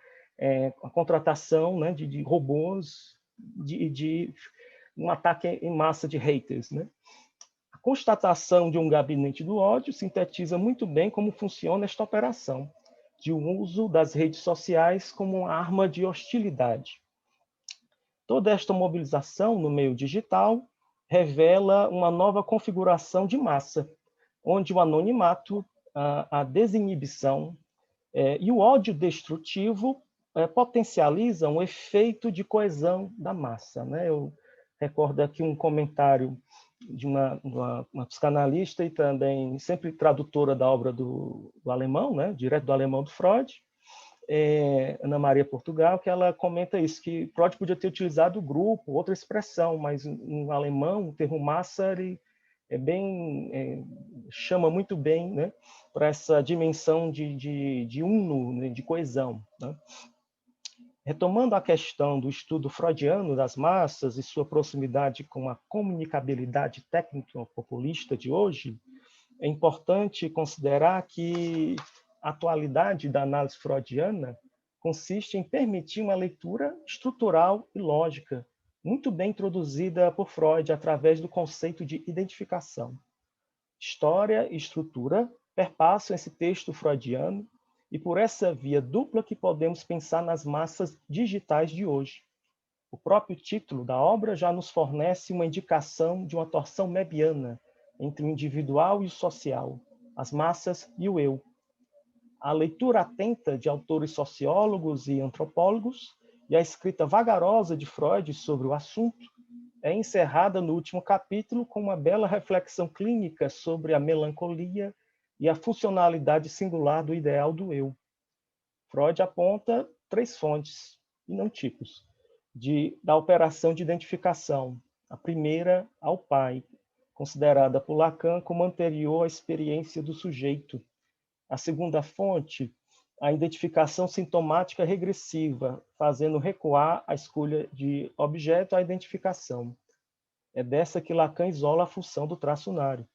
A contratação, né, de robôs, de um ataque em massa de haters. Né? A constatação de um gabinete do ódio sintetiza muito bem como funciona esta operação, de uso das redes sociais como uma arma de hostilidade. Toda esta mobilização no meio digital revela uma nova configuração de massa, onde o anonimato, a desinibição e o ódio destrutivo potencializam o efeito de coesão da massa. Né? Eu recordo aqui um comentário de uma psicanalista e também sempre tradutora da obra do alemão, né? Direto do alemão do Freud, Ana Maria Portugal, que ela comenta isso, que Freud podia ter utilizado o grupo, outra expressão, mas no alemão o termo massa chama muito bem, né, para essa dimensão de uno, né, de coesão. Né? Retomando a questão do estudo freudiano das massas e sua proximidade com a comunicabilidade técnico-populista de hoje, é importante considerar que a atualidade da análise freudiana consiste em permitir uma leitura estrutural e lógica, muito bem introduzida por Freud através do conceito de identificação. História e estrutura perpassam esse texto freudiano e por essa via dupla que podemos pensar nas massas digitais de hoje. O próprio título da obra já nos fornece uma indicação de uma torção mebiana entre o individual e o social, as massas e o eu. A leitura atenta de autores sociólogos e antropólogos e a escrita vagarosa de Freud sobre o assunto é encerrada no último capítulo com uma bela reflexão clínica sobre a melancolia e a funcionalidade singular do ideal do eu. Freud aponta 3 fontes, e não tipos, da operação de identificação. A primeira, ao pai, considerada por Lacan como anterior à experiência do sujeito. A segunda fonte a identificação sintomática regressiva, fazendo recuar a escolha de objeto à identificação. É dessa que Lacan isola a função do traço unário.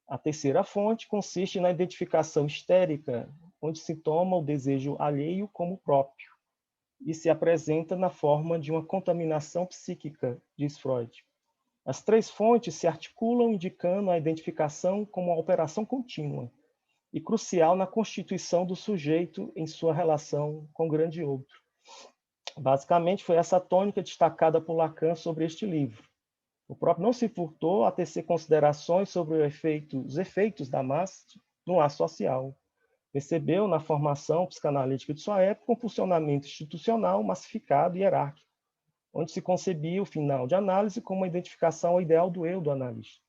A terceira fonte consiste na identificação histérica, onde se toma o desejo alheio como próprio, e se apresenta na forma de uma contaminação psíquica, diz Freud. As três fontes se articulam, indicando a identificação como uma operação contínua e crucial na constituição do sujeito em sua relação com o grande outro. Basicamente, foi essa tônica destacada por Lacan sobre este livro. O próprio não se furtou a tecer considerações sobre os efeitos da massa no laço social. Percebeu, na formação psicanalítica de sua época, um funcionamento institucional massificado e hierárquico, onde se concebia o final de análise como uma identificação ao ideal do eu do analista.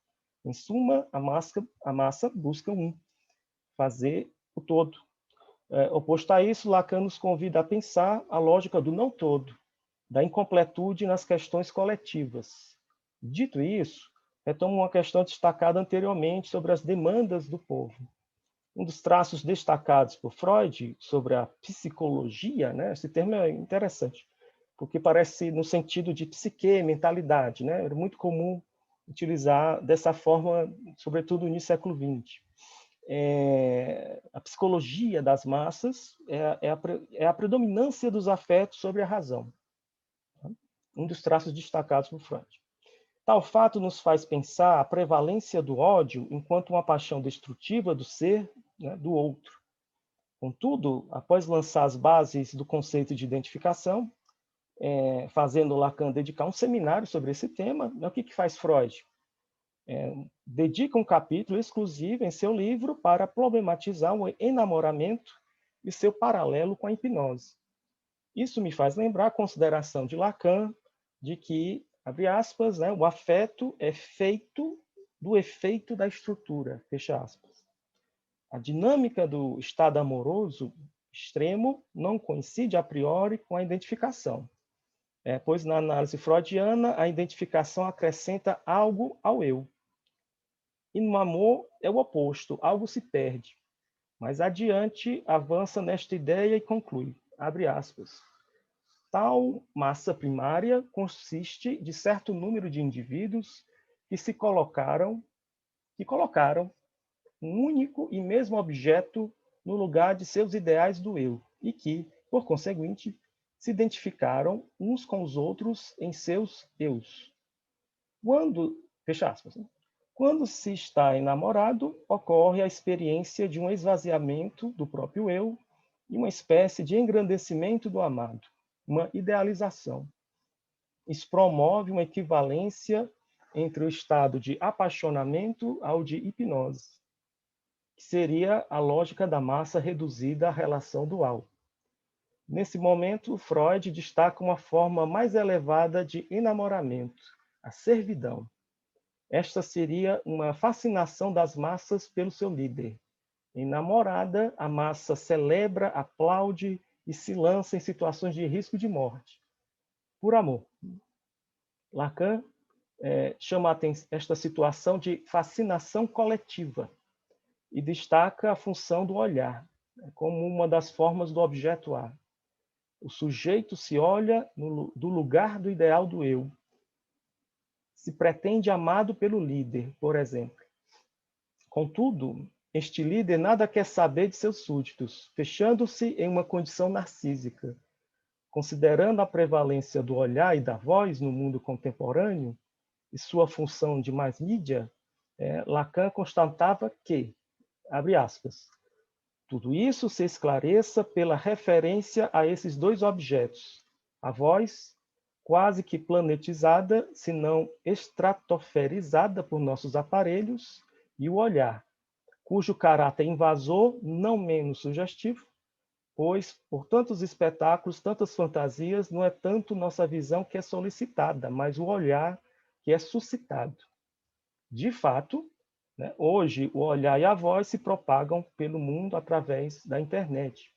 Em suma, a massa busca fazer o todo. Oposto a isso, Lacan nos convida a pensar a lógica do não todo, da incompletude nas questões coletivas. Dito isso, retomo uma questão destacada anteriormente sobre as demandas do povo. Um dos traços destacados por Freud sobre a psicologia, né? Esse termo é interessante, porque parece no sentido de psique, mentalidade, né? Era muito comum utilizar dessa forma, sobretudo no século XX. A psicologia das massas é a predominância dos afetos sobre a razão. Um dos traços destacados por Freud. Tal fato nos faz pensar a prevalência do ódio enquanto uma paixão destrutiva do ser, né, do outro. Contudo, após lançar as bases do conceito de identificação, fazendo Lacan dedicar um seminário sobre esse tema, o que faz Freud? Dedica um capítulo exclusivo em seu livro para problematizar o enamoramento e seu paralelo com a hipnose. Isso me faz lembrar a consideração de Lacan de que, abre aspas, né, o afeto é feito do efeito da estrutura, fecha aspas. A dinâmica do estado amoroso extremo não coincide a priori com a identificação, pois na análise freudiana a identificação acrescenta algo ao eu. E no amor é o oposto, algo se perde. Mas adiante avança nesta ideia e conclui, abre aspas, tal massa primária consiste de certo número de indivíduos que colocaram um único e mesmo objeto no lugar de seus ideais do eu e que, por conseguinte, se identificaram uns com os outros em seus eus. Fecha aspas, né? Quando se está enamorado, ocorre a experiência de um esvaziamento do próprio eu e uma espécie de engrandecimento do amado, uma idealização. Isso promove uma equivalência entre o estado de apaixonamento ao de hipnose, que seria a lógica da massa reduzida à relação dual. Nesse momento, Freud destaca uma forma mais elevada de enamoramento, a servidão. Esta seria uma fascinação das massas pelo seu líder. Enamorada, a massa celebra, aplaude e se lança em situações de risco de morte. Por amor. Lacan chama esta situação de fascinação coletiva e destaca a função do olhar como uma das formas do objeto A. O sujeito se olha do lugar do ideal do eu. Se pretende amado pelo líder, por exemplo. Contudo, este líder nada quer saber de seus súditos, fechando-se em uma condição narcísica. Considerando a prevalência do olhar e da voz no mundo contemporâneo e sua função de mais mídia, Lacan constatava que, abre aspas, tudo isso se esclareça pela referência a esses dois objetos, a voz, quase que planetizada, se não estratosferizada por nossos aparelhos, e o olhar, cujo caráter invasor não menos sugestivo, pois, por tantos espetáculos, tantas fantasias, não é tanto nossa visão que é solicitada, mas o olhar que é suscitado. De fato, né, hoje o olhar e a voz se propagam pelo mundo através da internet.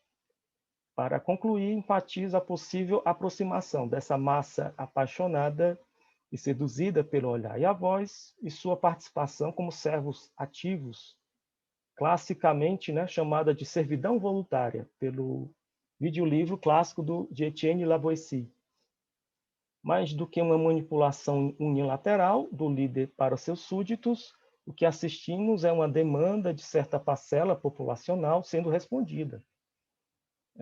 Para concluir, enfatiza a possível aproximação dessa massa apaixonada e seduzida pelo olhar e a voz e sua participação como servos ativos classicamente, né, chamada de servidão voluntária, pelo videolivro clássico de Etienne Lavoisier. Mais do que uma manipulação unilateral do líder para seus súditos, o que assistimos é uma demanda de certa parcela populacional sendo respondida.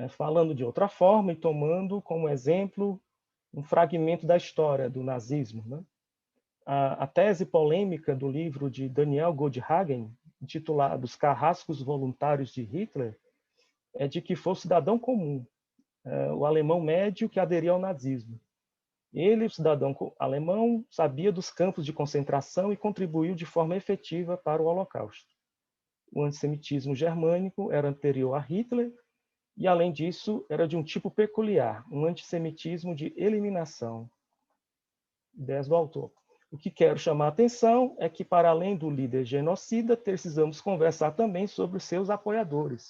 Falando de outra forma e tomando como exemplo um fragmento da história do nazismo, né? A tese polêmica do livro de Daniel Goldhagen, intitulado Os Carrascos Voluntários de Hitler, é de que foi o cidadão comum, o alemão médio que aderiu ao nazismo. Ele, o cidadão alemão, sabia dos campos de concentração e contribuiu de forma efetiva para o Holocausto. O antissemitismo germânico era anterior a Hitler e, além disso, era de um tipo peculiar, um antissemitismo de eliminação. Ideias do autor. O que quero chamar a atenção é que, para além do líder genocida, precisamos conversar também sobre os seus apoiadores.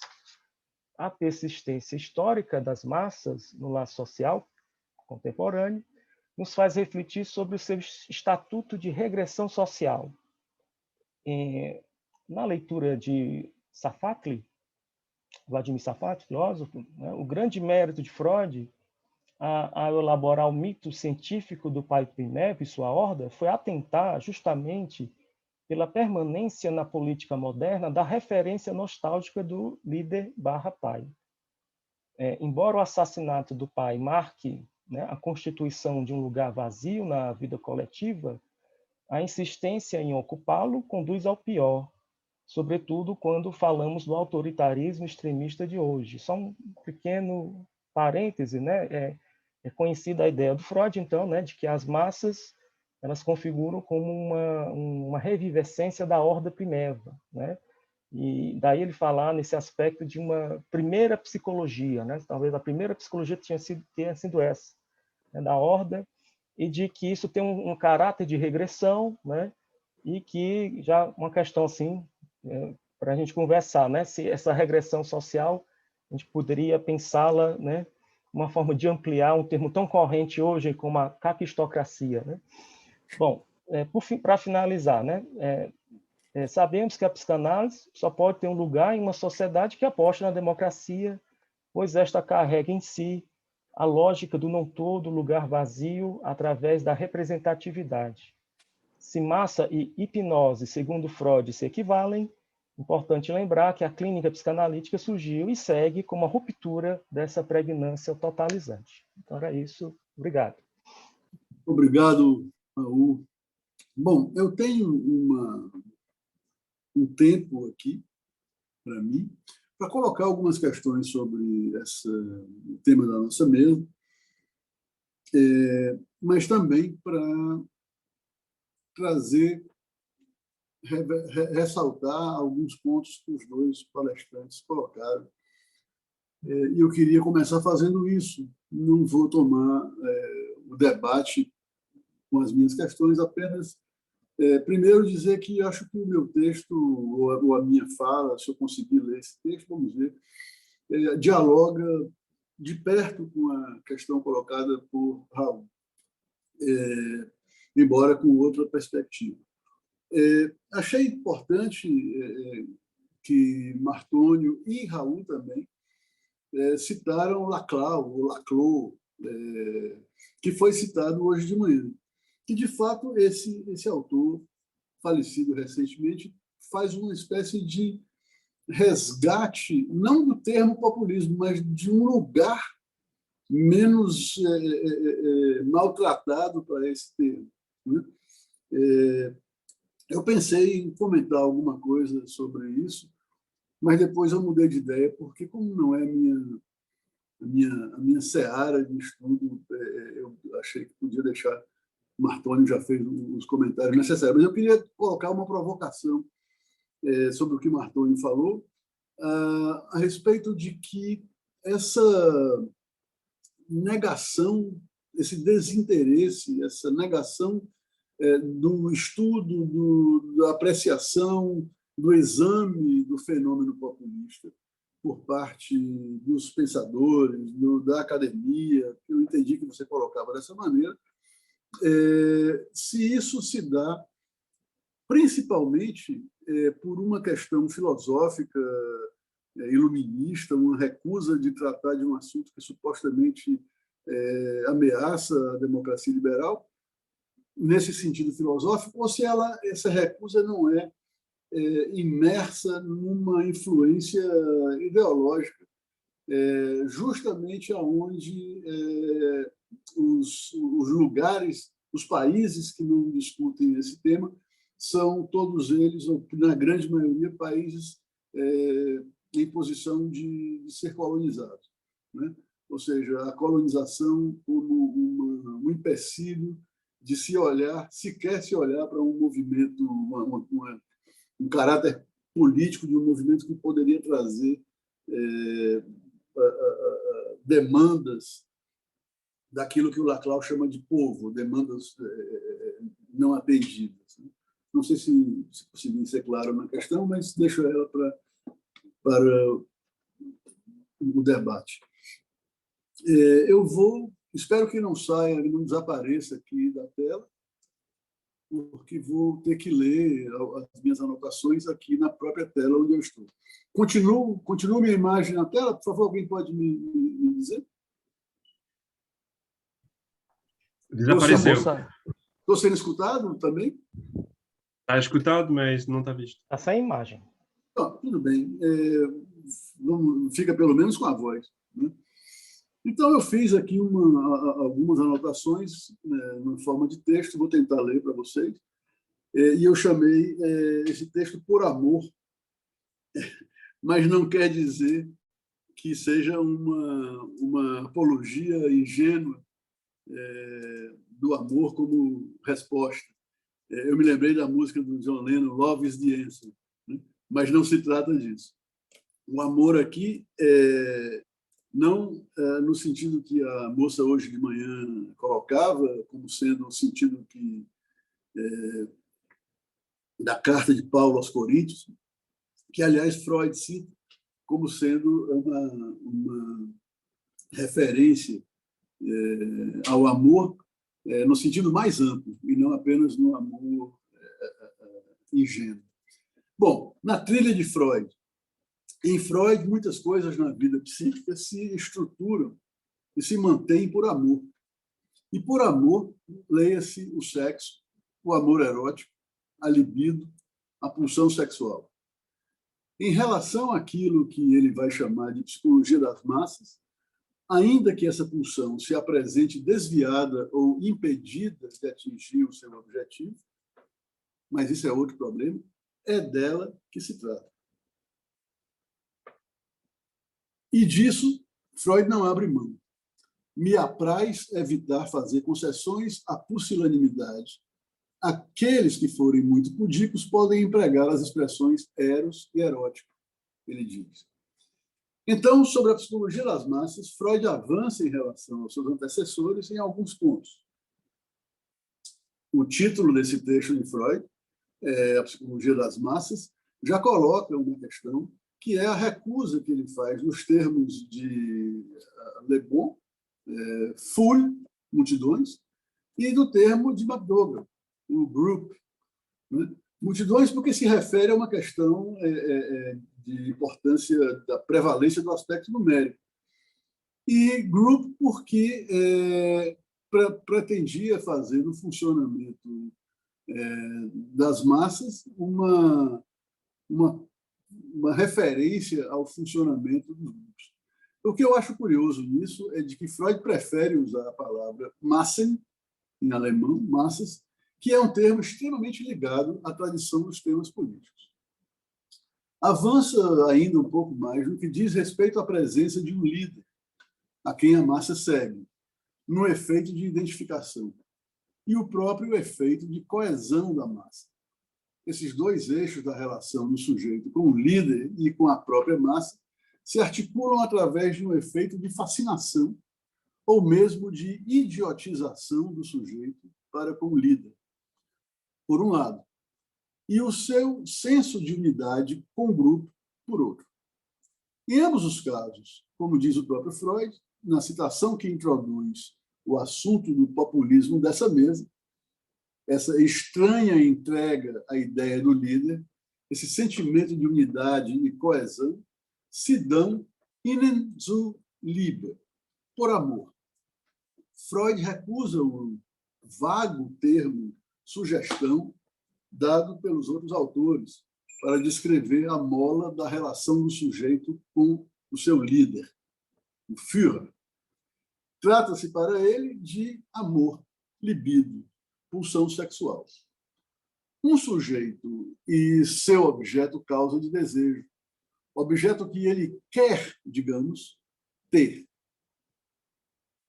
A persistência histórica das massas no laço social contemporâneo nos faz refletir sobre o seu estatuto de regressão social. Na leitura de Safatli, Vladimir Safatli, filósofo, né, o grande mérito de Freud a elaborar o mito científico do pai primitivo e sua horda foi atentar justamente pela permanência na política moderna da referência nostálgica do líder/pai. Embora o assassinato do pai marque, né, a constituição de um lugar vazio na vida coletiva, a insistência em ocupá-lo conduz ao pior, sobretudo quando falamos do autoritarismo extremista de hoje. Só um pequeno parêntese, né? É conhecida a ideia do Freud, então, né, de que as massas elas configuram como uma revivescência da horda primeva, né? E daí ele falar nesse aspecto de uma primeira psicologia, né? Talvez a primeira psicologia tenha sido essa, né, da horda, e de que isso tem um caráter de regressão, né? E que já uma questão assim, para a gente conversar, né? Se essa regressão social a gente poderia pensá-la, né? Uma forma de ampliar um termo tão corrente hoje como a caquistocracia, né? Bom, para finalizar, né? Sabemos que a psicanálise só pode ter um lugar em uma sociedade que aposta na democracia, pois esta carrega em si a lógica do não todo lugar vazio através da representatividade. Se massa e hipnose, segundo Freud, se equivalem, importante lembrar que a clínica psicanalítica surgiu e segue como a ruptura dessa pregnância totalizante. Então era isso. Obrigado. Obrigado, Raul. Bom, eu tenho um tempo aqui para mim para colocar algumas questões sobre o tema da nossa mesa, mas também para ressaltar alguns pontos que os dois palestrantes colocaram. E eu queria começar fazendo isso. Não vou tomar o debate com as minhas questões, apenas primeiro dizer que acho que o meu texto, ou a minha fala, se eu conseguir ler esse texto, vamos ver, dialoga de perto com a questão colocada por Raul, embora com outra perspectiva. Achei importante que Martônio e Raul também citaram Laclau, ou Laclau, que foi citado hoje de manhã. Que, de fato, esse autor, falecido recentemente, faz uma espécie de resgate, não do termo populismo, mas de um lugar menos maltratado para esse termo, né? Eu pensei em comentar alguma coisa sobre isso, mas depois eu mudei de ideia, porque como não é a minha seara de estudo, eu achei que podia deixar. O Martônio já fez os comentários necessários, mas eu queria colocar uma provocação sobre o que Martônio falou, a respeito de que essa negação, esse desinteresse, essa negação do estudo, da apreciação, do exame do fenômeno populista por parte dos pensadores, da academia, que eu entendi que você colocava dessa maneira, se isso se dá principalmente por uma questão filosófica, iluminista, uma recusa de tratar de um assunto que supostamente ameaça a democracia liberal, nesse sentido filosófico, ou se essa recusa não é imersa numa influência ideológica, justamente aonde os lugares, os países que não discutem esse tema, são todos eles, ou na grande maioria, países em posição de ser colonizados, né? Ou seja, a colonização como um empecilho de se olhar, sequer se olhar para um movimento, um caráter político de um movimento que poderia trazer demandas daquilo que o Laclau chama de povo, demandas não atendidas. Não sei se consegui ser claro na questão, mas deixo ela para o debate. Espero que não saia, não desapareça aqui da tela, porque vou ter que ler as minhas anotações aqui na própria tela onde eu estou. Continua minha imagem na tela? Por favor, alguém pode me dizer? Desapareceu. Estou sendo escutado também? Está escutado, mas não está visto. Está sem imagem. Tudo bem. Fica pelo menos com a voz, né? Então, eu fiz aqui algumas anotações na forma de texto, vou tentar ler para vocês, e eu chamei esse texto Por Amor, mas não quer dizer que seja uma apologia ingênua do amor como resposta. Eu me lembrei da música do John Lennon, Love is the Answer, né? Mas não se trata disso. O amor aqui não no sentido que a moça hoje de manhã colocava, como sendo o sentido da carta de Paulo aos Coríntios, que, aliás, Freud cita como sendo uma referência ao amor no sentido mais amplo, e não apenas no amor ingênuo. Bom, na trilha de Freud, em Freud, muitas coisas na vida psíquica se estruturam e se mantêm por amor. E por amor, leia-se o sexo, o amor erótico, a libido, a pulsão sexual. Em relação àquilo que ele vai chamar de psicologia das massas, ainda que essa pulsão se apresente desviada ou impedida de atingir o seu objetivo, mas isso é outro problema, é dela que se trata. E disso, Freud não abre mão. Me apraz evitar fazer concessões à pusilanimidade. Aqueles que forem muito pudicos podem empregar as expressões eros e erótico, ele diz. Então, sobre a psicologia das massas, Freud avança em relação aos seus antecessores em alguns pontos. O título desse texto de Freud, A Psicologia das Massas, já coloca uma questão que é a recusa que ele faz nos termos de Le Bon, foule, multidões, e do termo de McDougall, o group, né? Multidões porque se refere a uma questão de importância da prevalência do aspecto numérico. E group porque pretendia fazer no funcionamento das massas uma referência ao funcionamento dos grupos. O que eu acho curioso nisso é de que Freud prefere usar a palavra Massen, em alemão, massas, que é um termo extremamente ligado à tradição dos temas políticos. Avança ainda um pouco mais no que diz respeito à presença de um líder, a quem a massa segue, no efeito de identificação, e o próprio efeito de coesão da massa. Esses dois eixos da relação do sujeito com o líder e com a própria massa se articulam através de um efeito de fascinação ou mesmo de idiotização do sujeito para com o líder, por um lado, e o seu senso de unidade com o grupo, por outro. Em ambos os casos, como diz o próprio Freud, na citação que introduz o assunto do populismo dessa mesa, essa estranha entrega à ideia do líder, esse sentimento de unidade e coesão, se dão innen zu Liebe, por amor. Freud recusa o vago termo sugestão dado pelos outros autores para descrever a mola da relação do sujeito com o seu líder, o Führer. Trata-se para ele de amor, libido, pulsão sexual. Um sujeito e seu objeto causa de desejo, objeto que ele quer, digamos, ter.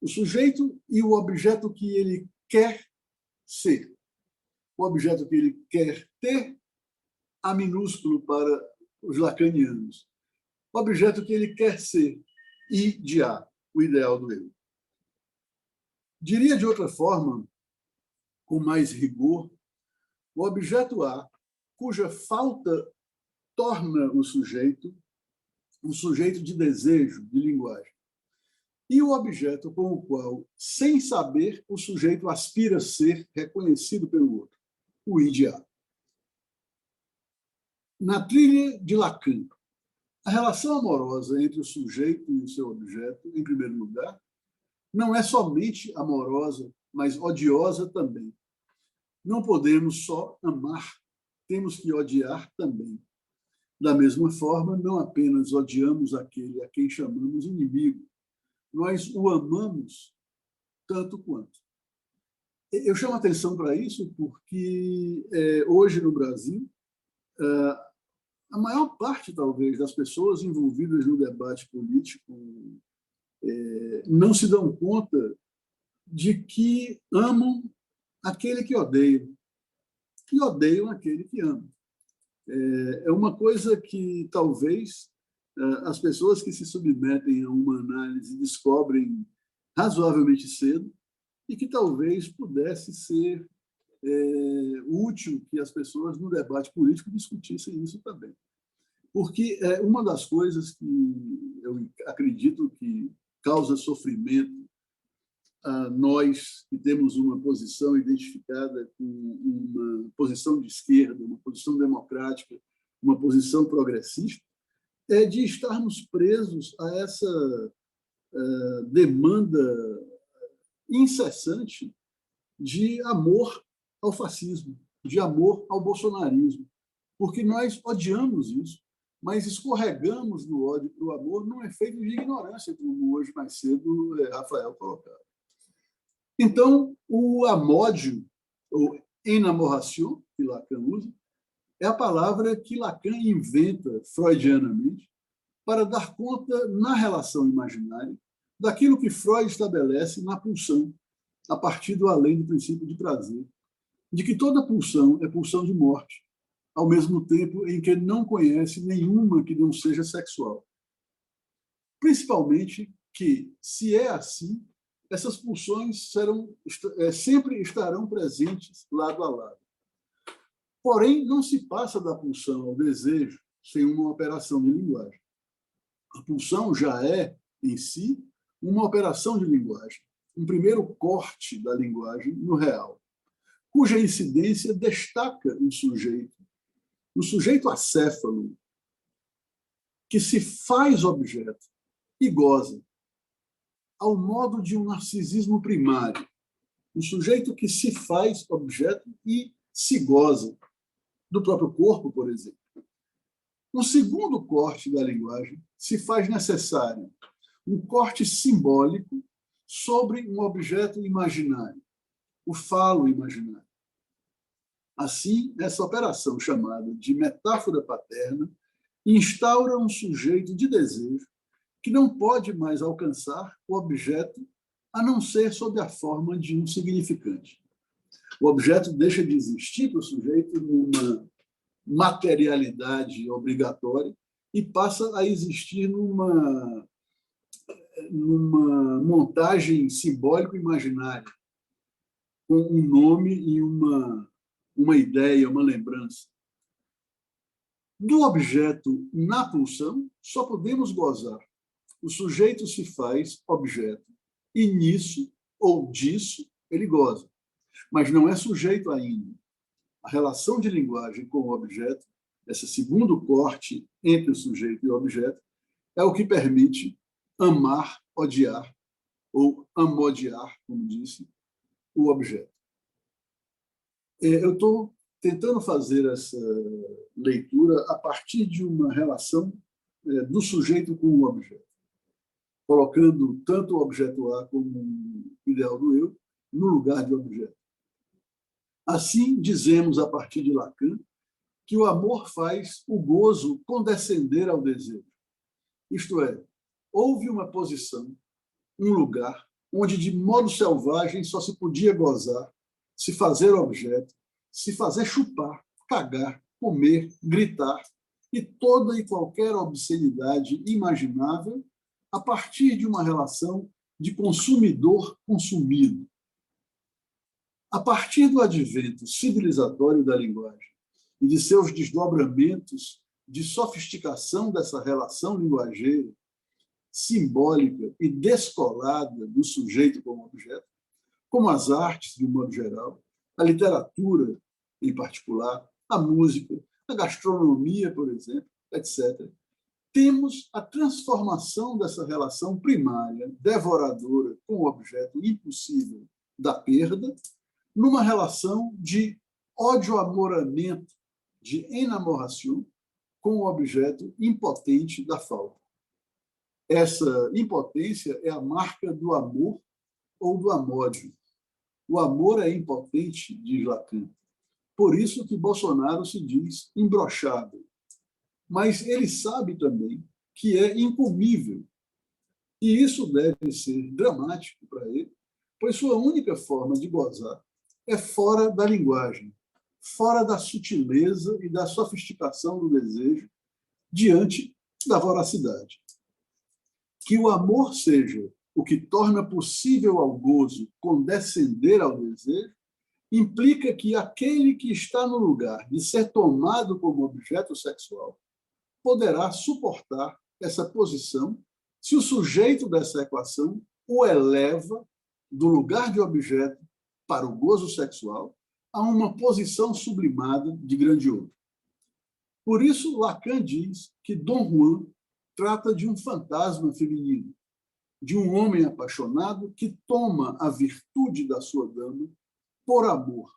O sujeito e o objeto que ele quer ser. O objeto que ele quer ter, A minúsculo para os lacanianos. O objeto que ele quer ser, I de A, o ideal do eu. Diria de outra forma, com mais rigor, o objeto A, cuja falta torna o sujeito um sujeito de desejo, de linguagem. E o objeto com o qual, sem saber, o sujeito aspira a ser reconhecido pelo outro, o I de A. Na trilha de Lacan, a relação amorosa entre o sujeito e o seu objeto, em primeiro lugar, não é somente amorosa, mas odiosa também. Não podemos só amar, temos que odiar também. Da mesma forma, não apenas odiamos aquele a quem chamamos inimigo, nós o amamos tanto quanto. Eu chamo a atenção para isso porque hoje no Brasil, a maior parte, talvez, das pessoas envolvidas no debate político não se dão conta de que amam aquele que odeiam e odeiam aquele que ama. É uma coisa que, talvez, as pessoas que se submetem a uma análise descobrem razoavelmente cedo e que talvez pudesse ser útil que as pessoas, no debate político, discutissem isso também. Porque uma das coisas que eu acredito que causa sofrimento a nós que temos uma posição identificada com uma posição de esquerda, uma posição democrática, uma posição progressista, é de estarmos presos a essa demanda incessante de amor ao fascismo, de amor ao bolsonarismo, porque nós odiamos isso, mas escorregamos do ódio para o amor num efeito de ignorância, como hoje mais cedo Rafael colocava. Então, o amódio, ou enamoração, que Lacan usa, é a palavra que Lacan inventa freudianamente para dar conta, na relação imaginária, daquilo que Freud estabelece na pulsão, a partir do além do princípio de prazer, de que toda pulsão é pulsão de morte, ao mesmo tempo em que não conhece nenhuma que não seja sexual. Principalmente que, se é assim, essas pulsões sempre estarão presentes lado a lado. Porém, não se passa da pulsão ao desejo sem uma operação de linguagem. A pulsão já é, em si, uma operação de linguagem, um primeiro corte da linguagem no real, cuja incidência destaca o sujeito acéfalo, que se faz objeto e goza, ao modo de um narcisismo primário, um sujeito que se faz objeto e se goza do próprio corpo, por exemplo. No segundo corte da linguagem, se faz necessário um corte simbólico sobre um objeto imaginário, o falo imaginário. Assim, essa operação chamada de metáfora paterna instaura um sujeito de desejo que não pode mais alcançar o objeto a não ser sob a forma de um significante. O objeto deixa de existir para o sujeito numa materialidade obrigatória e passa a existir numa montagem simbólico-imaginária, com um nome e uma ideia, uma lembrança. Do objeto na pulsão, só podemos gozar. O sujeito se faz objeto, e nisso, ou disso, ele goza. Mas não é sujeito ainda. A relação de linguagem com o objeto esse segundo corte entre o sujeito e o objeto, é o que permite amar, odiar, ou amodiar, como disse, o objeto. Eu estou tentando fazer essa leitura a partir de uma relação do sujeito com o objeto, colocando tanto o objeto A como o ideal do eu no lugar de objeto. Assim, dizemos, a partir de Lacan, que o amor faz o gozo condescender ao desejo. Isto é, houve uma posição, um lugar, onde de modo selvagem só se podia gozar, se fazer objeto, se fazer chupar, cagar, comer, gritar, e toda e qualquer obscenidade imaginável a partir de uma relação de consumidor-consumido. A partir do advento civilizatório da linguagem e de seus desdobramentos de sofisticação dessa relação linguageira, simbólica e descolada do sujeito como objeto, como as artes, de um modo geral, a literatura, em particular, a música, a gastronomia, por exemplo, etc., temos a transformação dessa relação primária, devoradora, com o objeto impossível da perda, numa relação de ódio-amoramento, de enamoração, com o objeto impotente da falta. Essa impotência é a marca do amor ou do amódio. O amor é impotente, diz Lacan. Por isso que Bolsonaro se diz imbrochável. Mas ele sabe também que é incomível. E isso deve ser dramático para ele, pois sua única forma de gozar é fora da linguagem, fora da sutileza e da sofisticação do desejo, diante da voracidade. Que o amor seja o que torna possível ao gozo condescender ao desejo, implica que aquele que está no lugar de ser tomado como objeto sexual poderá suportar essa posição se o sujeito dessa equação o eleva do lugar de objeto para o gozo sexual a uma posição sublimada de grande ouro. Por isso, Lacan diz que Dom Juan trata de um fantasma feminino, de um homem apaixonado que toma a virtude da sua dama por amor,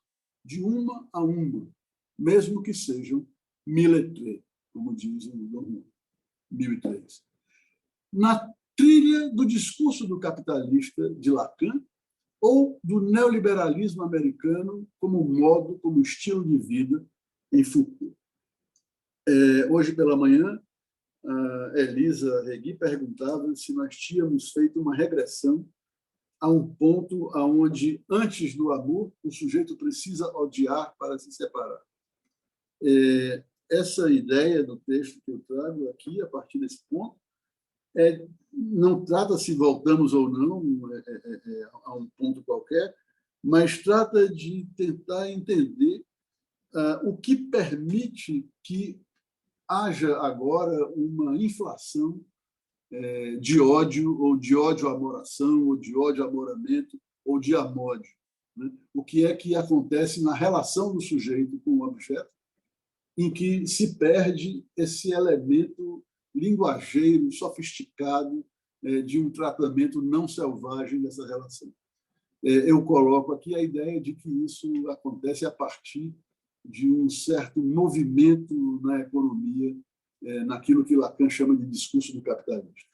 de uma a uma, mesmo que sejam mille-trés, como diz o Dom Juan, 1003. Na trilha do discurso do capitalista de Lacan ou do neoliberalismo americano como modo, como estilo de vida em Foucault. Hoje pela manhã, a Elisa Regui perguntava se nós tínhamos feito uma regressão a um ponto onde, antes do amor, o sujeito precisa odiar para se separar. Essa ideia do texto que eu trago aqui, a partir desse ponto, não trata se voltamos ou não a um ponto qualquer, mas trata de tentar entender o que permite que haja agora uma inflação de ódio, ou de ódio-amoração, ou de ódio-amoramento, ou de amódio. Né? O que é que acontece na relação do sujeito com o objeto, em que se perde esse elemento linguageiro, sofisticado, de um tratamento não selvagem dessa relação. Eu coloco aqui a ideia de que isso acontece a partir de um certo movimento na economia, naquilo que Lacan chama de discurso do capitalista.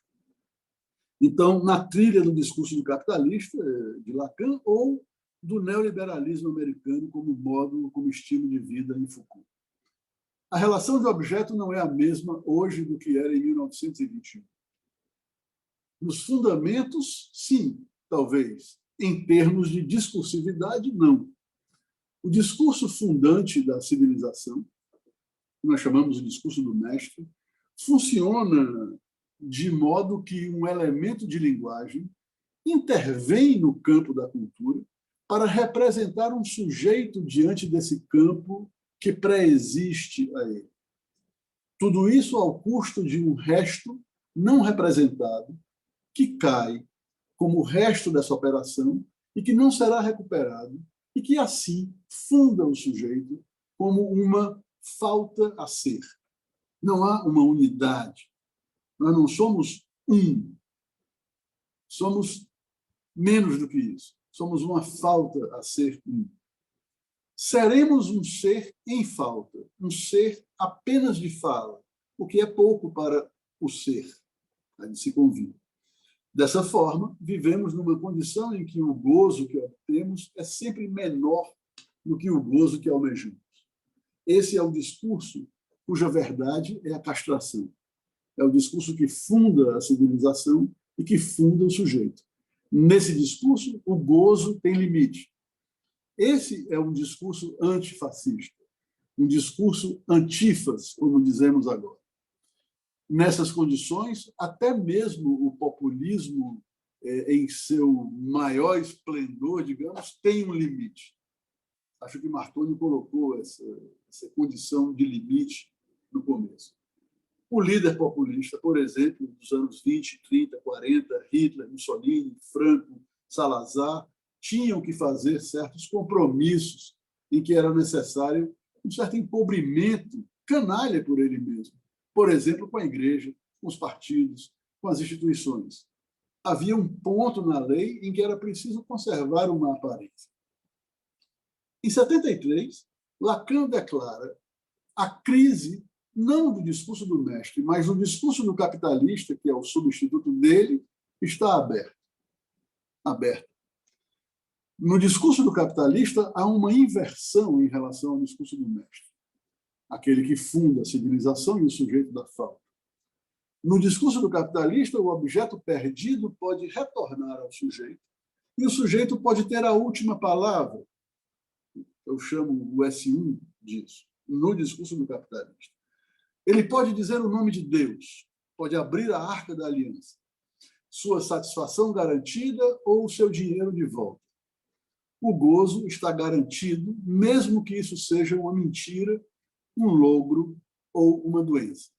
Então, na trilha do discurso do capitalista, de Lacan, ou do neoliberalismo americano como modo, como estilo de vida em Foucault. A relação de objeto não é a mesma hoje do que era em 1921. Nos fundamentos, sim, talvez. Em termos de discursividade, não. O discurso fundante da civilização, que nós chamamos de discurso do mestre, funciona de modo que um elemento de linguagem intervém no campo da cultura para representar um sujeito diante desse campo que pré-existe a ele. Tudo isso ao custo de um resto não representado que cai como o resto dessa operação e que não será recuperado e que, assim, funda o sujeito como uma falta a ser. Não há uma unidade. Nós não somos um. Somos menos do que isso. Somos uma falta a ser um. Seremos um ser em falta, um ser apenas de fala, o que é pouco para o ser, a de se convir. Dessa forma, vivemos numa condição em que o gozo que obtemos é sempre menor do que o gozo que almejamos. Esse é o discurso cuja verdade é a castração. É o discurso que funda a civilização e que funda o sujeito. Nesse discurso, o gozo tem limite. Esse é um discurso antifascista, um discurso antífas, como dizemos agora. Nessas condições, até mesmo o populismo, em seu maior esplendor, digamos, tem um limite. Acho que Martoni colocou essa condição de limite no começo. O líder populista, por exemplo, dos anos 20, 30, 40, Hitler, Mussolini, Franco, Salazar, tinham que fazer certos compromissos em que era necessário um certo encobrimento canalha por ele mesmo. Por exemplo, com a igreja, com os partidos, com as instituições. Havia um ponto na lei em que era preciso conservar uma aparência. Em 73, Lacan declara a crise não do discurso do mestre, mas do discurso do capitalista, que é o substituto dele, está aberta. No discurso do capitalista, há uma inversão em relação ao discurso do mestre, aquele que funda a civilização e o sujeito da falta. No discurso do capitalista, o objeto perdido pode retornar ao sujeito e o sujeito pode ter a última palavra. Eu chamo o S1 disso, no discurso do capitalista. Ele pode dizer o nome de Deus, pode abrir a arca da aliança, sua satisfação garantida ou o seu dinheiro de volta. O gozo está garantido, mesmo que isso seja uma mentira, um logro ou uma doença.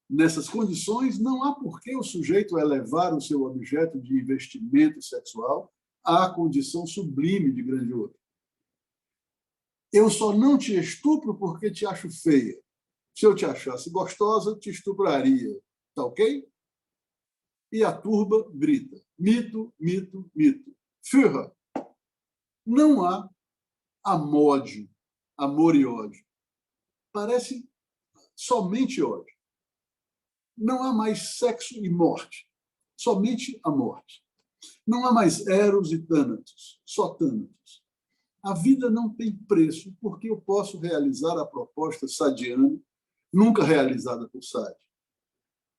Nessas condições, não há por que o sujeito elevar o seu objeto de investimento sexual à condição sublime de grande outro. Eu só não te estupro porque te acho feia. Se eu te achasse gostosa, te estupraria. Tá ok? E a turba grita. Mito, mito, mito. Führer. Não há amódio, amor e ódio. Parece somente ódio. Não há mais sexo e morte. Somente a morte. Não há mais Eros e Thanatos. Só Thanatos. A vida não tem preço porque eu posso realizar a proposta sadiana, nunca realizada por Sade.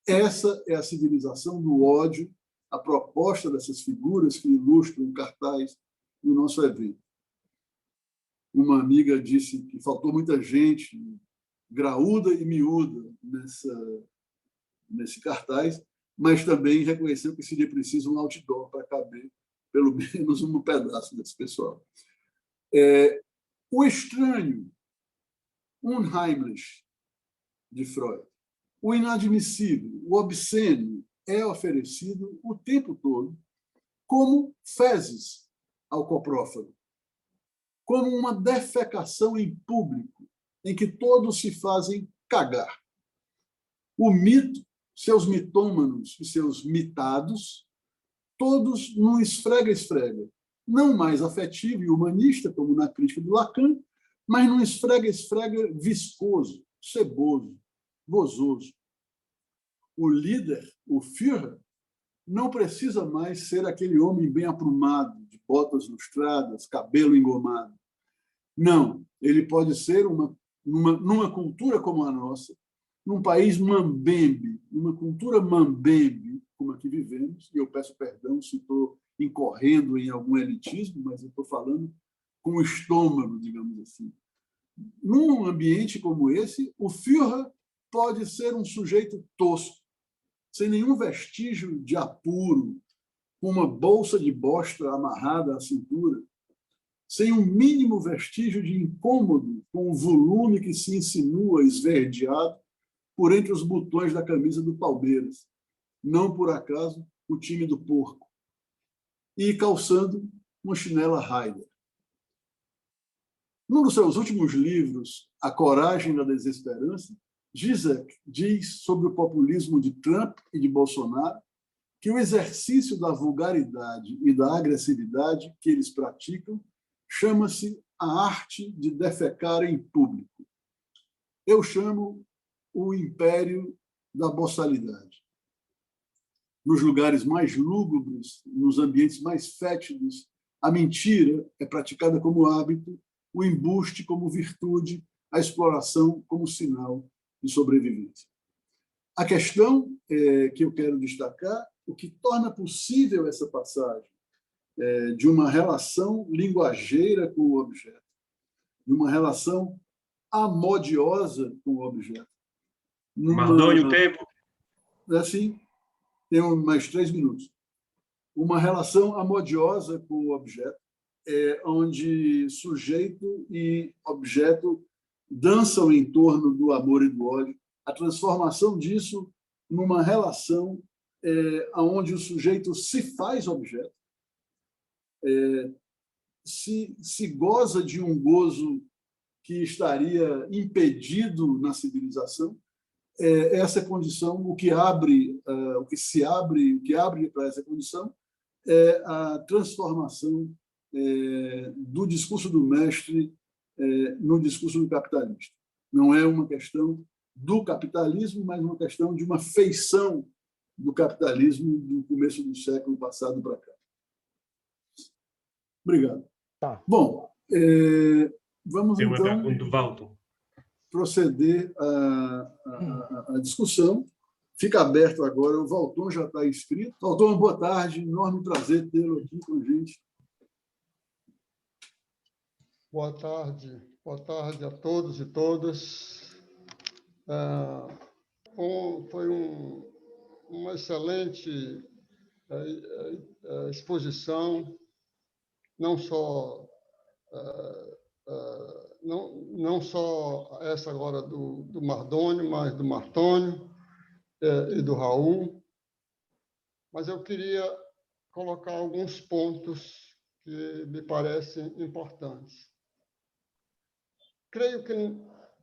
Essa é a civilização do ódio, a proposta dessas figuras que ilustram o cartaz do nosso evento. Uma amiga disse que faltou muita gente graúda e miúda nesse cartaz, mas também reconheceu que seria preciso um outdoor para caber pelo menos um pedaço desse pessoal. O estranho, unheimlich, de Freud, o inadmissível, o obsceno, é oferecido o tempo todo como fezes ao coprófago, como uma defecação em público, em que todos se fazem cagar. O mito, seus mitômanos e seus mitados, todos num esfrega-esfrega, não mais afetivo e humanista, como na crítica do Lacan, mas num esfrega-esfrega viscoso, ceboso, gozoso. O líder, o Führer, não precisa mais ser aquele homem bem aprumado, de botas lustradas, cabelo engomado. Não, ele pode ser numa cultura como a nossa, num país mambembe, numa cultura mambembe, como aqui vivemos, e eu peço perdão se estou incorrendo em algum elitismo, mas eu estou falando com o estômago, digamos assim. Num ambiente como esse, o Führer pode ser um sujeito tosco, sem nenhum vestígio de apuro, com uma bolsa de bosta amarrada à cintura, sem um mínimo vestígio de incômodo com o volume que se insinua esverdeado por entre os botões da camisa do Palmeiras, não por acaso o time do porco, e calçando uma chinela Haider. Num dos seus últimos livros, A Coragem da Desesperança, Zizek diz sobre o populismo de Trump e de Bolsonaro que o exercício da vulgaridade e da agressividade que eles praticam chama-se a arte de defecar em público. Eu chamo o império da boçalidade. Nos lugares mais lúgubres, nos ambientes mais fétidos, a mentira é praticada como hábito, o embuste como virtude, a exploração como sinal de sobrevivência. A questão que eu quero destacar, o que torna possível essa passagem de uma relação linguageira com o objeto, de uma relação amodiosa com o objeto. Mardônio, tempo. Assim, tenho mais 3 minutos. Uma relação amodiosa com o objeto, onde sujeito e objeto dançam em torno do amor e do ódio, a transformação disso numa relação onde o sujeito se faz objeto, se goza de um gozo que estaria impedido na civilização. Essa condição, o que abre para essa condição é a transformação do discurso do mestre no discurso do capitalista. Não é uma questão do capitalismo, mas uma questão de uma feição do capitalismo do começo do século passado para cá. Obrigado. Tá. Bom, vamos Tem uma então pergunta do Valton. proceder à discussão. Fica aberto agora, o Valton já está inscrito. Valton, boa tarde, enorme prazer tê-lo aqui com a gente. Boa tarde a todos e todas. Foi uma excelente exposição, não só essa agora do Mardônio, mas do Martônio e do Raul. Mas eu queria colocar alguns pontos que me parecem importantes. Creio que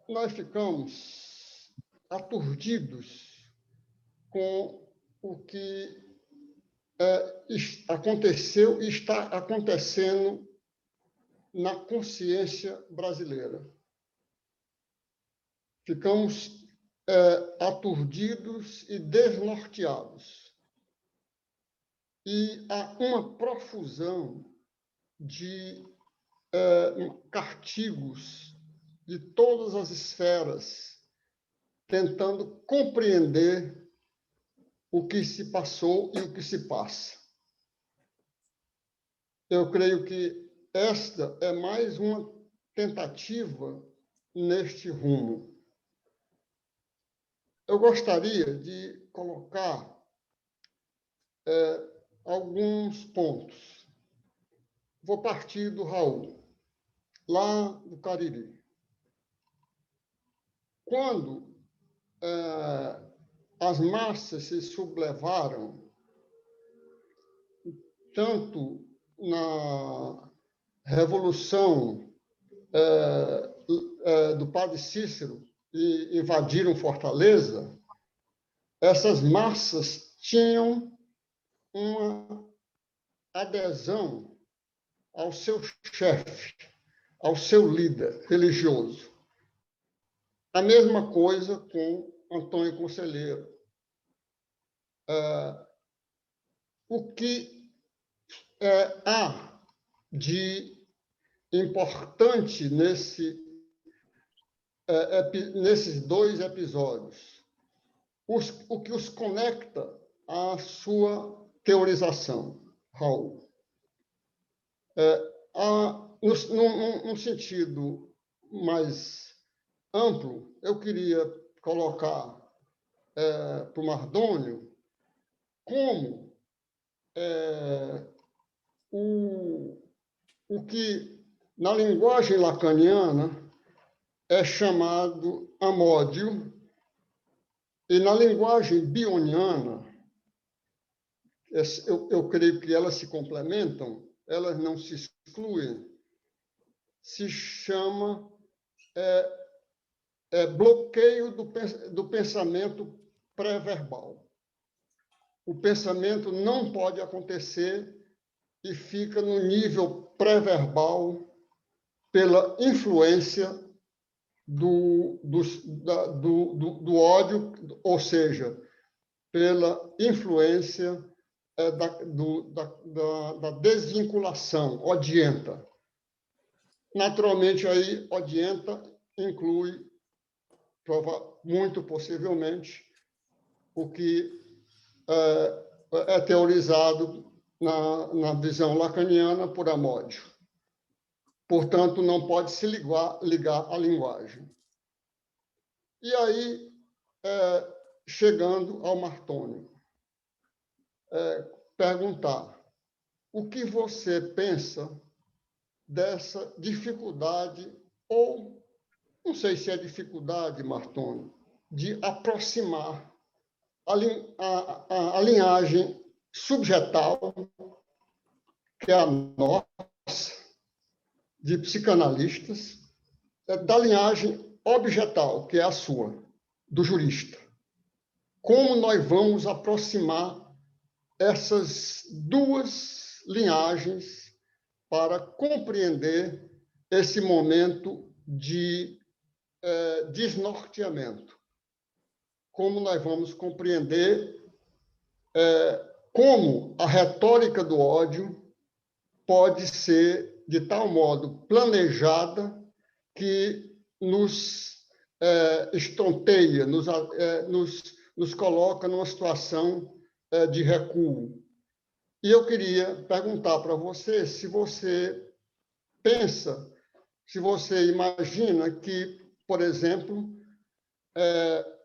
nós ficamos aturdidos com o que aconteceu e está acontecendo na consciência brasileira. Ficamos aturdidos e desnorteados. E há uma profusão de cartigos de todas as esferas, tentando compreender o que se passou e o que se passa. Eu creio que esta é mais uma tentativa neste rumo. Eu gostaria de colocar alguns pontos. Vou partir do Raul, lá do Cariri. Quando as massas se sublevaram, tanto na Revolução do Padre Cícero e invadiram Fortaleza, essas massas tinham uma adesão ao seu chefe, ao seu líder religioso. A mesma coisa com Antônio Conselheiro. O que há de importante nesses 2 episódios? O que os conecta à sua teorização, Raul. Num sentido mais amplo, eu queria colocar para o Mardônio como o que, na linguagem lacaniana, é chamado amódio, e na linguagem bioniana, eu creio que elas se complementam, elas não se excluem. se chama bloqueio do pensamento pré-verbal. O pensamento não pode acontecer e fica no nível pré-verbal pela influência do ódio, ou seja, pela influência da desvinculação odienta. Naturalmente, aí, odienta inclui, muito possivelmente, o que é teorizado na visão lacaniana por Amódio. Portanto, não pode se ligar à linguagem. E aí, chegando ao Martônio, perguntar o que você pensa dessa dificuldade, ou não sei se é dificuldade, Martônio, de aproximar a linhagem subjetal, que é a nossa, de psicanalistas, da linhagem objetal, que é a sua, do jurista. Como nós vamos aproximar essas duas linhagens para compreender esse momento de desnorteamento? Como nós vamos compreender como a retórica do ódio pode ser de tal modo planejada que nos estonteia, nos coloca numa situação de recuo. E eu queria perguntar para você se você pensa, se você imagina que, por exemplo,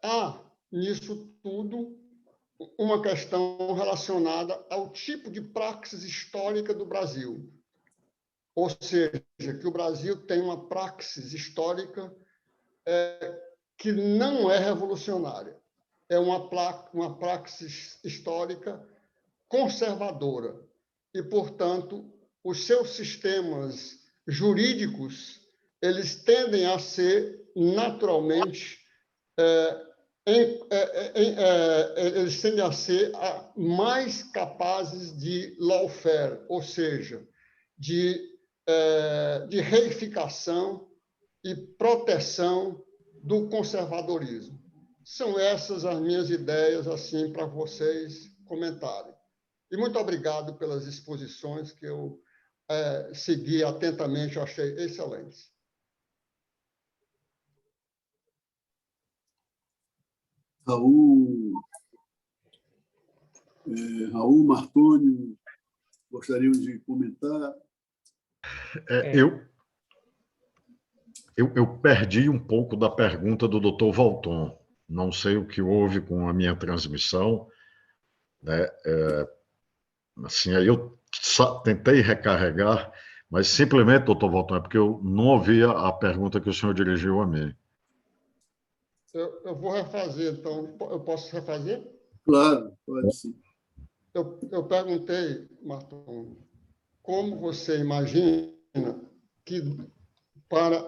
há nisso tudo uma questão relacionada ao tipo de praxis histórica do Brasil. Ou seja, que o Brasil tem uma praxis histórica que não é revolucionária. É uma praxis histórica conservadora. E, portanto, os seus sistemas jurídicos, eles tendem a ser naturalmente eles tendem a ser mais capazes de lawfare, ou seja, de reificação e proteção do conservadorismo. São essas as minhas ideias, assim, para vocês comentarem. E muito obrigado pelas exposições que eu segui atentamente, eu achei excelentes. Raul, Martônio, gostariam de comentar? Eu perdi um pouco da pergunta do Dr. Valton. Não sei o que houve com a minha transmissão, né? Assim, aí eu tentei recarregar, mas simplesmente, Dr. Valton, é porque eu não ouvia a pergunta que o senhor dirigiu a mim. Eu vou refazer, então. Eu posso refazer? Claro, pode sim. Eu perguntei, Martão, como você imagina que, para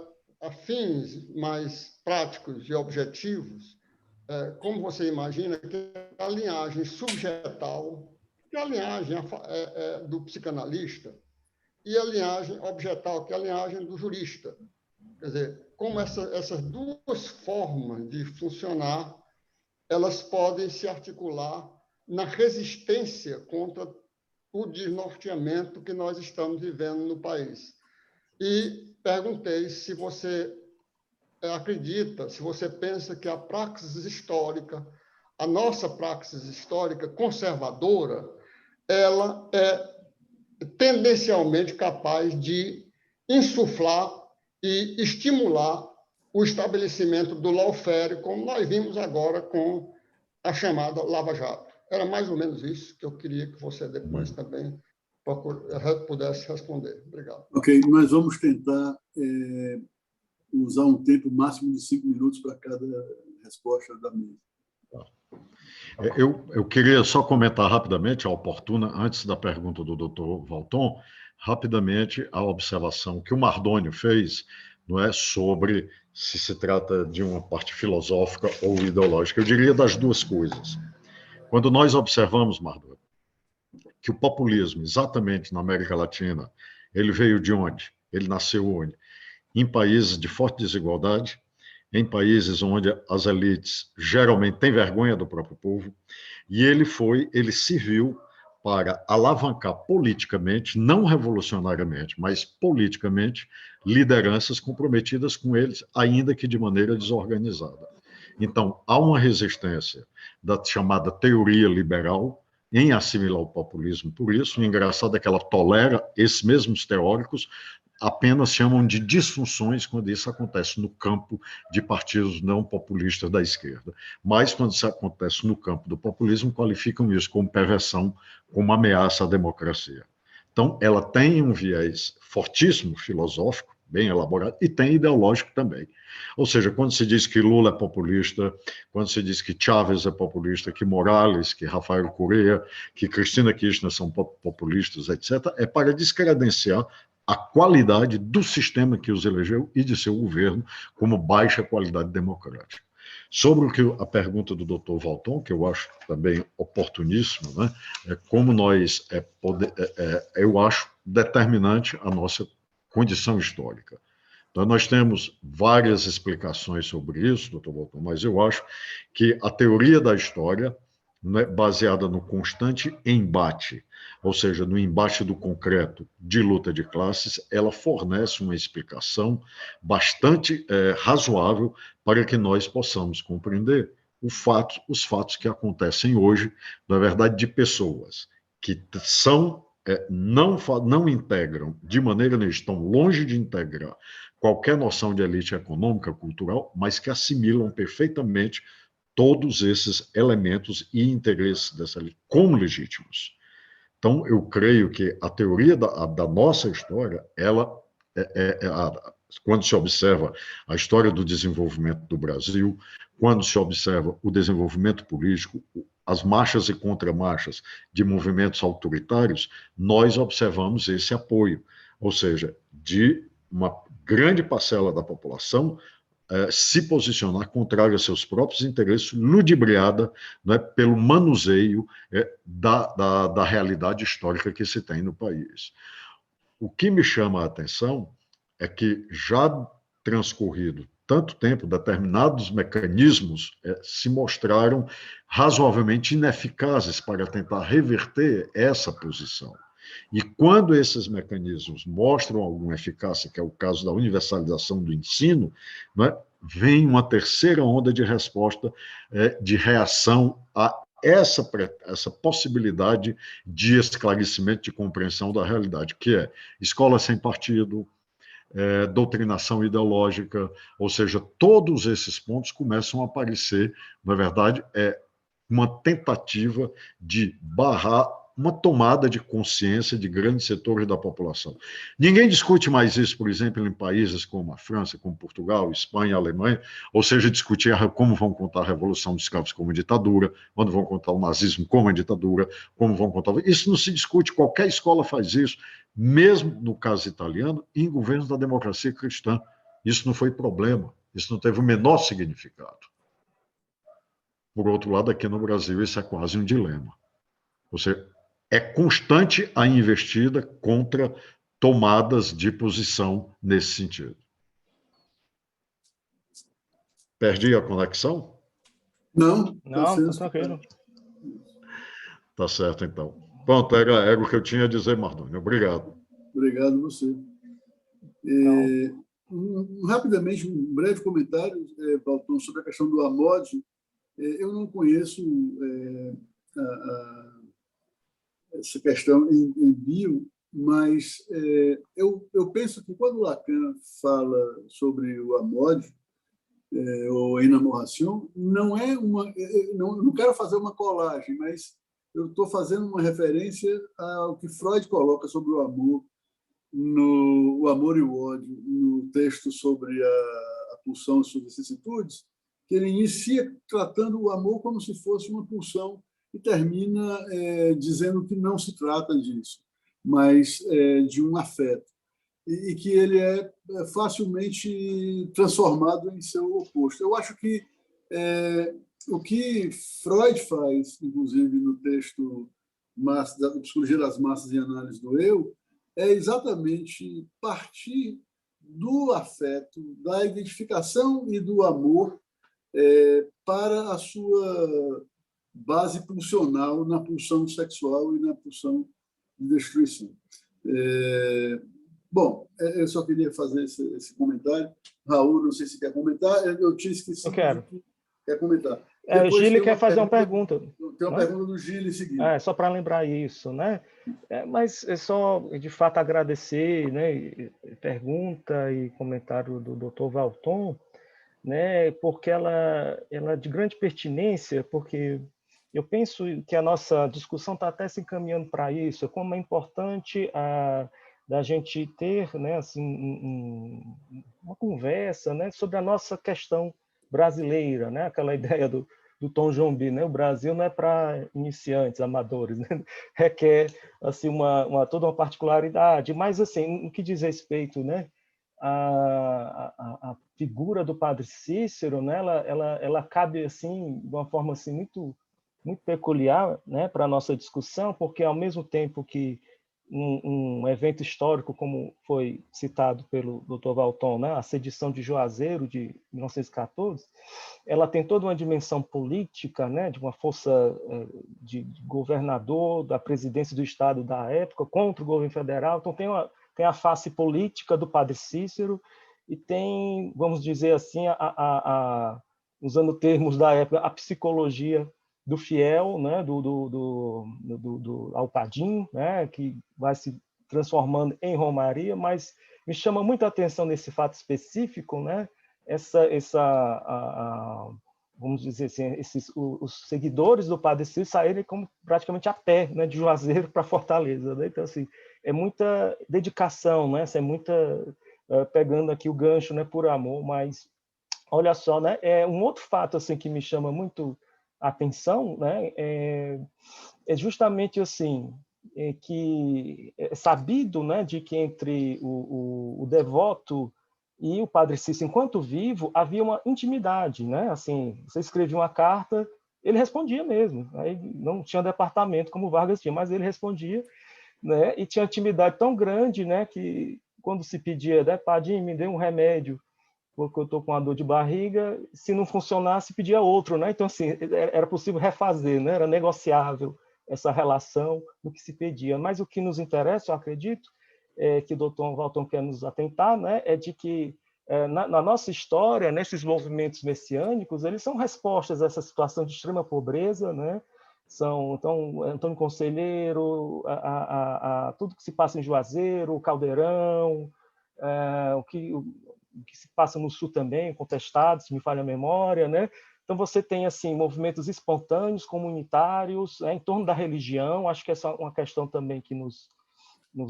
fins mais práticos e objetivos, como você imagina que a linhagem subjetal, que é a linhagem do psicanalista, e a linhagem objetal, que é a linhagem do jurista. Quer dizer, como essas duas formas de funcionar, elas podem se articular na resistência contra o desnorteamento que nós estamos vivendo no país. E perguntei se você acredita, se você pensa que a praxis histórica, a nossa praxis histórica conservadora, ela é tendencialmente capaz de insuflar e estimular o estabelecimento do lawfare, como nós vimos agora com a chamada Lava Jato. Era mais ou menos isso que eu queria que você depois também pudesse responder. Obrigado. Ok, nós vamos tentar usar um tempo máximo de 5 minutos para cada resposta da mesa. Eu queria só comentar rapidamente, a oportuna, antes da pergunta do Dr. Valton, rapidamente a observação que o Mardônio fez, não é, sobre se trata de uma parte filosófica ou ideológica. Eu diria das duas coisas. Quando nós observamos, Mardônio, que o populismo, exatamente na América Latina, ele veio de onde? Ele nasceu onde? Em países de forte desigualdade, em países onde as elites geralmente têm vergonha do próprio povo, e ele serviu para alavancar politicamente, não revolucionariamente, mas politicamente, lideranças comprometidas com eles, ainda que de maneira desorganizada. Então, há uma resistência da chamada teoria liberal em assimilar o populismo por isso. O engraçado é que ela tolera esses mesmos teóricos, apenas chamam de disfunções quando isso acontece no campo de partidos não populistas da esquerda. Mas, quando isso acontece no campo do populismo, qualificam isso como perversão, como ameaça à democracia. Então, ela tem um viés fortíssimo filosófico, bem elaborado, e tem ideológico também. Ou seja, quando se diz que Lula é populista, quando se diz que Chávez é populista, que Morales, que Rafael Correa, que Cristina Kirchner são populistas, etc., é para descredenciar a qualidade do sistema que os elegeu e de seu governo como baixa qualidade democrática. Sobre a pergunta do Dr. Valton, que eu acho também oportuníssima, né, como nós, eu acho determinante a nossa condição histórica. Então, nós temos várias explicações sobre isso, doutor Valton, mas eu acho que a teoria da história, né, baseada no constante embate, ou seja, no embate do concreto de luta de classes, ela fornece uma explicação bastante razoável para que nós possamos compreender os fatos que acontecem hoje, na verdade, de pessoas que não integram de maneira nenhuma, estão longe de integrar qualquer noção de elite econômica, cultural, mas que assimilam perfeitamente todos esses elementos e interesses dessa elite como legítimos. Então, eu creio que a teoria da nossa história, ela quando se observa a história do desenvolvimento do Brasil, quando se observa o desenvolvimento político, as marchas e contramarchas de movimentos autoritários, nós observamos esse apoio, ou seja, de uma grande parcela da população se posicionar contrário a seus próprios interesses, ludibriada, né, pelo manuseio da realidade histórica que se tem no país. O que me chama a atenção é que, já transcorrido tanto tempo, determinados mecanismos se mostraram razoavelmente ineficazes para tentar reverter essa posição. E quando esses mecanismos mostram alguma eficácia, que é o caso da universalização do ensino, né, vem uma terceira onda de resposta, de reação a essa possibilidade de esclarecimento, de compreensão da realidade, que é escola sem partido, doutrinação ideológica, ou seja, todos esses pontos começam a aparecer, na verdade, uma tentativa de barrar uma tomada de consciência de grandes setores da população. Ninguém discute mais isso, por exemplo, em países como a França, como Portugal, Espanha, Alemanha, ou seja, discutir como vão contar a Revolução dos Escravos como ditadura, quando vão contar o nazismo como a ditadura, como vão contar... Isso não se discute, qualquer escola faz isso, mesmo no caso italiano, em governos da democracia cristã. Isso não foi problema, isso não teve o menor significado. Por outro lado, aqui no Brasil, isso é quase um dilema. Ou seja, é constante a investida contra tomadas de posição nesse sentido. Perdi a conexão? Não, Não, tá tranquilo. Tá certo, então. Pronto, era o que eu tinha a dizer, Mardônio. Obrigado. Obrigado a você. Rapidamente, um breve comentário, Valton, sobre a questão do AMOD. Eu não conheço essa questão em bio, mas eu penso que quando Lacan fala sobre o AMOD, ou enamoração, não é uma... não quero fazer uma colagem, mas eu estou fazendo uma referência ao que Freud coloca sobre o amor, o amor e o ódio, no texto sobre a pulsão e suas vicissitudes, que ele inicia tratando o amor como se fosse uma pulsão e termina dizendo que não se trata disso. mas de um afeto, e que ele é facilmente transformado em seu oposto. Eu acho que o que Freud faz, inclusive no texto da Psicologia das Massas e Análise do Eu, é exatamente partir do afeto, da identificação e do amor para a sua base pulsional na pulsão sexual e na pulsão de destruição. Bom, eu só queria fazer esse comentário. Raul, não sei se quer comentar. Eu tinha esquecido. Eu quero. Quer comentar. O Gile quer fazer uma pergunta. Tem uma pergunta do Gile em seguida. Só para lembrar isso, né? Mas é só, de fato, agradecer, né? Pergunta e comentário do Dr. Valton, né? Porque ela é de grande pertinência, porque eu penso que a nossa discussão está até se encaminhando para isso, como é importante da gente ter, né, assim, uma conversa, né, sobre a nossa questão brasileira, né? Aquela ideia do Tom Jobim, né? O Brasil não é para iniciantes, amadores, né? Requer assim toda uma particularidade, mas assim, no que diz respeito, né, a figura do Padre Cícero, né, ela cabe assim de uma forma assim muito peculiar, né, para a nossa discussão, porque ao mesmo tempo que um evento histórico, como foi citado pelo Dr. Valton, né, a sedição de Juazeiro de 1914, ela tem toda uma dimensão política, né, de uma força de governador da presidência do Estado da época contra o governo federal. Então tem a face política do Padre Cícero e tem, vamos dizer assim, usando termos da época, a psicologia do fiel, né, do Alpadim, né, que vai se transformando em romaria, mas me chama muita atenção nesse fato específico, né, vamos dizer assim, os seguidores do Padre Cícero saírem como praticamente a pé, né, de Juazeiro para Fortaleza, né? Então assim, é muita dedicação, né? É muita pegando aqui o gancho, né, por amor, mas olha só, né, é um outro fato assim que me chama muito a atenção, né, é justamente assim, que é sabido, né, de que entre o devoto e o Padre Cícero, enquanto vivo, havia uma intimidade, né? Assim, você escrevia uma carta, ele respondia mesmo. Aí não tinha departamento como Vargas tinha, mas ele respondia, né? E tinha intimidade tão grande, né, que quando se pedia, né, Padre, me dê um remédio porque eu estou com uma dor de barriga, se não funcionasse, pedia outro, né? Então, assim, era possível refazer, né? Era negociável essa relação do que se pedia. Mas o que nos interessa, eu acredito, que o Dr. Valton quer nos atentar, né? É de que, na nossa história, nesses movimentos messiânicos, eles são respostas a essa situação de extrema pobreza, né? Então, Antônio Conselheiro, tudo que se passa em Juazeiro, o Caldeirão, o que se passa no Sul também, contestado, se me falha a memória, né? Então você tem assim movimentos espontâneos, comunitários, em torno da religião. Acho que essa é uma questão também que nos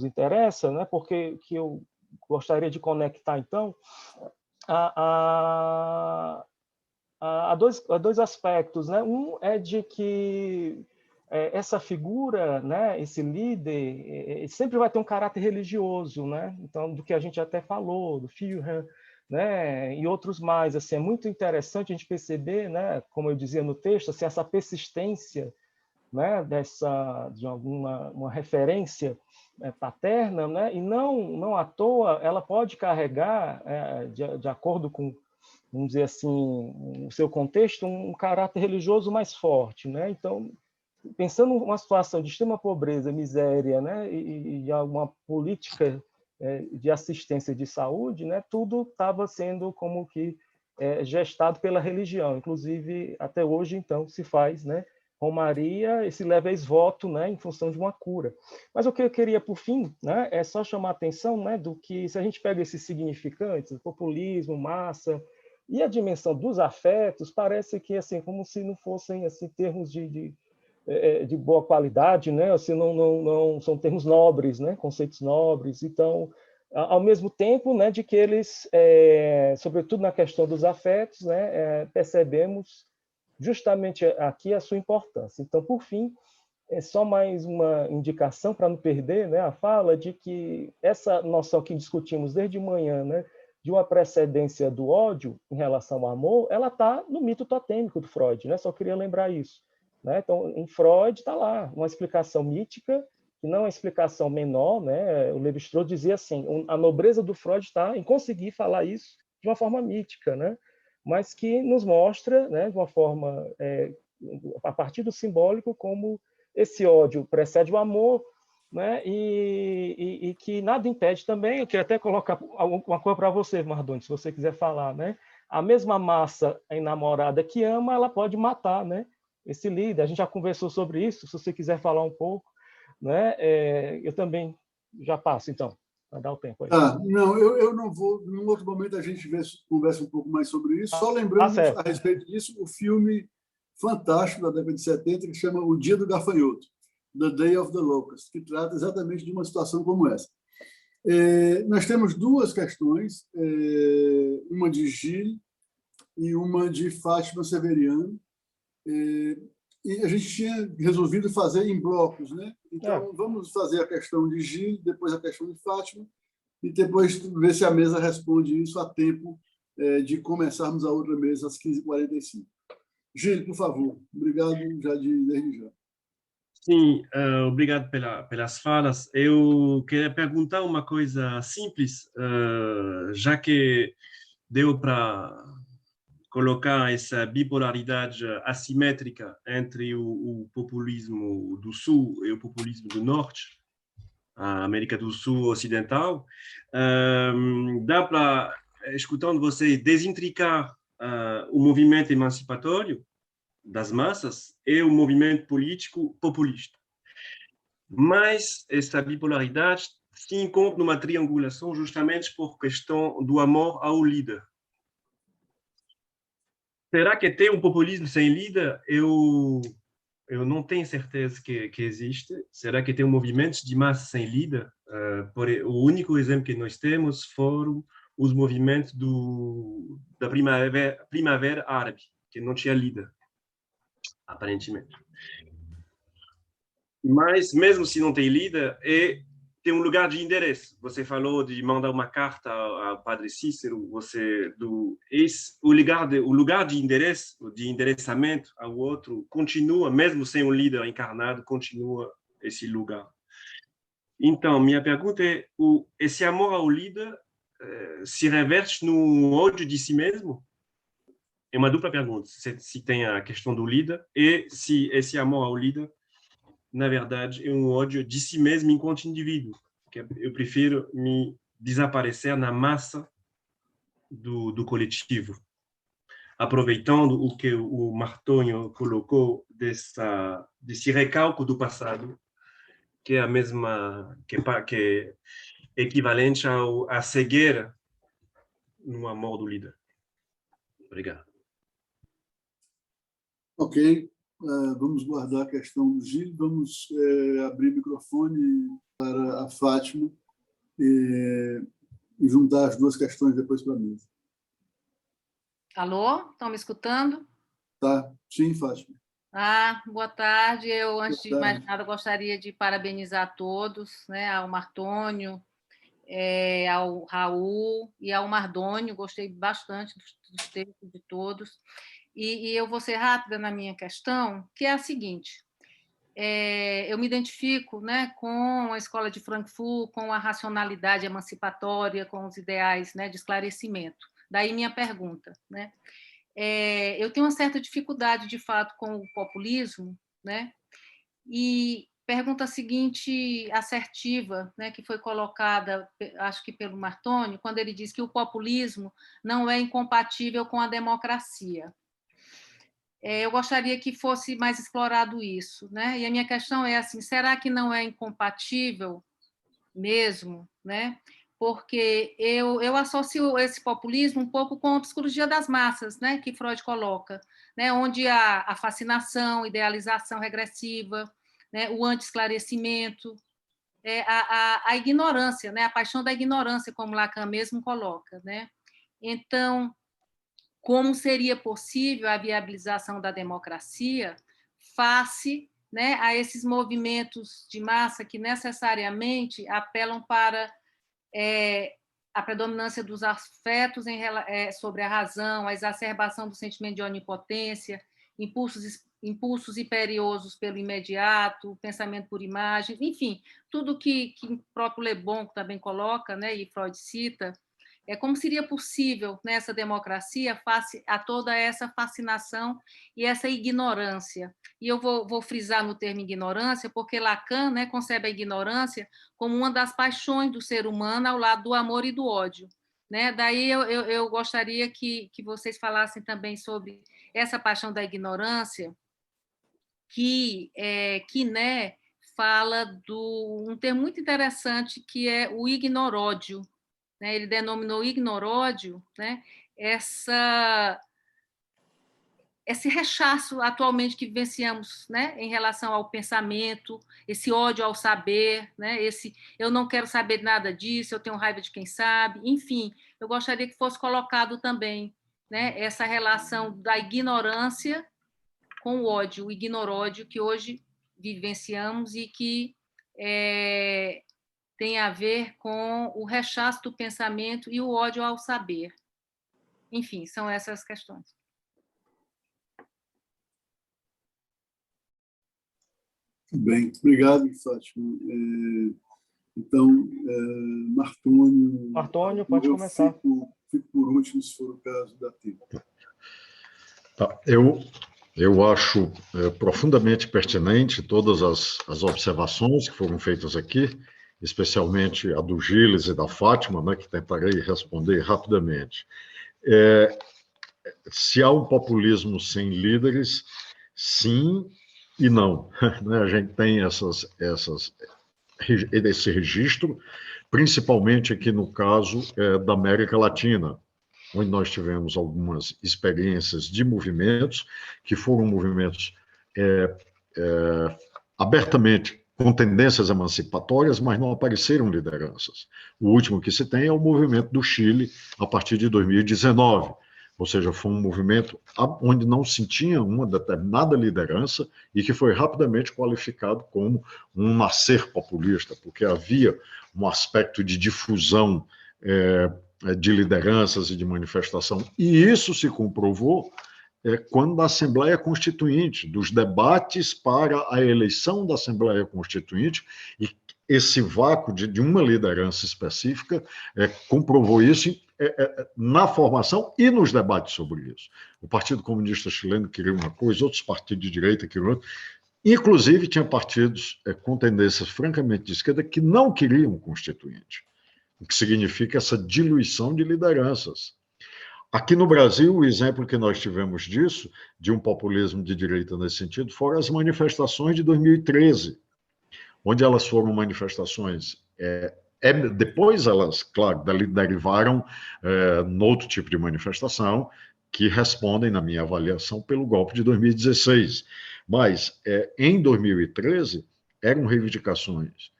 interessa, né? Porque que eu gostaria de conectar então a dois aspectos, né? Um é de que essa figura, né, esse líder, sempre vai ter um caráter religioso, né? Então, do que a gente até falou, do Führer, né, e outros mais, assim, é muito interessante a gente perceber, né, como eu dizia no texto, assim, essa persistência, né, de uma referência paterna, né, e não à toa ela pode carregar, de acordo com, vamos dizer assim, o seu contexto, um caráter religioso mais forte, né? Então, pensando numa situação de extrema pobreza, miséria, né, e alguma política de assistência de saúde, né, tudo estava sendo como que gestado pela religião. Inclusive, até hoje, então, se faz, né, romaria e se leva ex-voto, né, em função de uma cura. Mas o que eu queria, por fim, né, é só chamar a atenção, né, do que, se a gente pega esses significantes, populismo, massa, e a dimensão dos afetos, parece que, assim, como se não fossem assim, termos de boa qualidade, né? Assim, não são termos nobres, né? Conceitos nobres. Então, ao mesmo tempo, né, de que eles, sobretudo na questão dos afetos, né, percebemos justamente aqui a sua importância. Então, por fim, é só mais uma indicação para não perder, né, a fala de que essa noção que discutimos desde manhã, né, de uma precedência do ódio em relação ao amor, ela está no mito totêmico do Freud, né? Só queria lembrar isso, né? Então, em Freud está lá uma explicação mítica, que não é uma explicação menor, né? O Lévi-Strauss dizia assim, a nobreza do Freud está em conseguir falar isso de uma forma mítica, né? Mas que nos mostra, né, de uma forma, a partir do simbólico, como esse ódio precede o amor, né? E que nada impede também, eu queria até colocar uma coisa para você, Mardoni, se você quiser falar, né? A mesma massa enamorada que ama, ela pode matar, né? Esse líder, a gente já conversou sobre isso, se você quiser falar um pouco, né? Eu também já passo, então, para dar o tempo aí. Não, eu não vou. Num outro momento a gente conversa um pouco mais sobre isso. Só lembrando a respeito disso, o filme fantástico da década de 70, que chama O Dia do Gafanhoto, The Day of the Locust, que trata exatamente de uma situação como essa. Nós temos duas questões, uma de Gilles e uma de Fátima Severiano, e a gente tinha resolvido fazer em blocos, né? Então, vamos fazer a questão de Gilles, depois a questão de Fátima, e depois ver se a mesa responde isso a tempo de começarmos a outra mesa às 15h45. Gilles, por favor. Obrigado desde já. Sim, obrigado pelas falas. Eu queria perguntar uma coisa simples, já que deu para colocar essa bipolaridade assimétrica entre o populismo do Sul e o populismo do Norte, a América do Sul ocidental. Dá para, escutando você, desintricar o movimento emancipatório das massas e o movimento político populista. Mas essa bipolaridade se encontra numa triangulação justamente por questão do amor ao líder. Será que tem um populismo sem líder? Eu não tenho certeza que existe. Será que tem um movimento de massa sem líder? O único exemplo que nós temos foram os movimentos da primavera árabe, que não tinha líder, aparentemente. Mas, mesmo se não tem líder, tem um lugar de endereço. Você falou de mandar uma carta ao padre Cícero, o lugar de endereço, de endereçamento ao outro, continua, mesmo sem um líder encarnado, continua esse lugar. Então, minha pergunta é, esse amor ao líder se reverte no ódio de si mesmo? É uma dupla pergunta, se tem a questão do líder e se esse amor ao líder, na verdade, é um ódio de si mesmo enquanto indivíduo. Eu prefiro me desaparecer na massa do coletivo. Aproveitando o que o Martonho colocou desse recalco do passado, que é a mesma, que é equivalente à cegueira no amor do líder. Obrigado. Ok. Vamos guardar a questão do Gil, vamos abrir o microfone para a Fátima e juntar as duas questões depois para a mesa. Alô? Estão me escutando? Tá. Sim, Fátima. Boa tarde. Eu, antes de mais nada, gostaria de parabenizar todos, né, ao Martônio, ao Raul e ao Mardônio. Gostei bastante dos textos de todos. E eu vou ser rápida na minha questão, que é a seguinte. Eu me identifico, né, com a escola de Frankfurt, com a racionalidade emancipatória, com os ideais, né, de esclarecimento. Daí minha pergunta, né? Eu tenho uma certa dificuldade, de fato, com o populismo, né? E pergunta seguinte, assertiva, né, que foi colocada, acho que pelo Martônio, quando ele diz que o populismo não é incompatível com a democracia. Eu gostaria que fosse mais explorado isso, né? E a minha questão é assim, será que não é incompatível mesmo, né? Porque eu associo esse populismo um pouco com a psicologia das massas, né? Que Freud coloca, né? Onde há a fascinação, idealização regressiva, né? O anti-esclarecimento, a ignorância, né? A paixão da ignorância, como Lacan mesmo coloca, né? Então, como seria possível a viabilização da democracia face, né, a esses movimentos de massa que necessariamente apelam para a predominância dos afetos sobre a razão, a exacerbação do sentimento de onipotência, impulsos imperiosos pelo imediato, pensamento por imagem, enfim, tudo que o próprio Le Bon também coloca, né, e Freud cita, como seria possível nessa democracia face a toda essa fascinação e essa ignorância. E eu vou frisar no termo ignorância, porque Lacan, né, concebe a ignorância como uma das paixões do ser humano ao lado do amor e do ódio. Né? Daí eu gostaria que vocês falassem também sobre essa paixão da ignorância, que Quiné fala um termo muito interessante, que é o ignoródio. Né? Ele denominou ignoródio, né? Esse rechaço atualmente que vivenciamos, né? Em relação ao pensamento, esse ódio ao saber, né? Esse eu não quero saber nada disso, eu tenho raiva de quem sabe, enfim, eu gostaria que fosse colocado também, né? Essa relação da ignorância com o ódio, o ignoródio que hoje vivenciamos e que tem a ver com o rechaço do pensamento e o ódio ao saber. Enfim, são essas questões. Bem, obrigado, Fátima. Então, Martônio... Martônio, pode começar. Fico por último, se for o caso, dá tempo. Tá, eu acho profundamente pertinente todas as observações que foram feitas aqui, especialmente a do Gilles e da Fátima, né, que tentarei responder rapidamente. Se há um populismo sem líderes, sim e não. A gente tem esse registro, principalmente aqui no caso da América Latina, onde nós tivemos algumas experiências de movimentos, que foram movimentos abertamente com tendências emancipatórias, mas não apareceram lideranças. O último que se tem é o movimento do Chile, a partir de 2019, ou seja, foi um movimento onde não se tinha uma determinada liderança e que foi rapidamente qualificado como um nascer populista, porque havia um aspecto de difusão de lideranças e de manifestação. E isso se comprovou quando da Assembleia Constituinte, dos debates para a eleição da Assembleia Constituinte, e esse vácuo de uma liderança específica comprovou isso na formação e nos debates sobre isso. O Partido Comunista Chileno queria uma coisa, outros partidos de direita queriam outra. Inclusive, tinha partidos com tendências francamente de esquerda que não queriam um constituinte, o que significa essa diluição de lideranças. Aqui no Brasil, o exemplo que nós tivemos disso, de um populismo de direita nesse sentido, foram as manifestações de 2013, onde elas foram manifestações... depois elas, claro, derivaram noutro tipo de manifestação, que respondem, na minha avaliação, pelo golpe de 2016. Mas, em 2013, eram reivindicações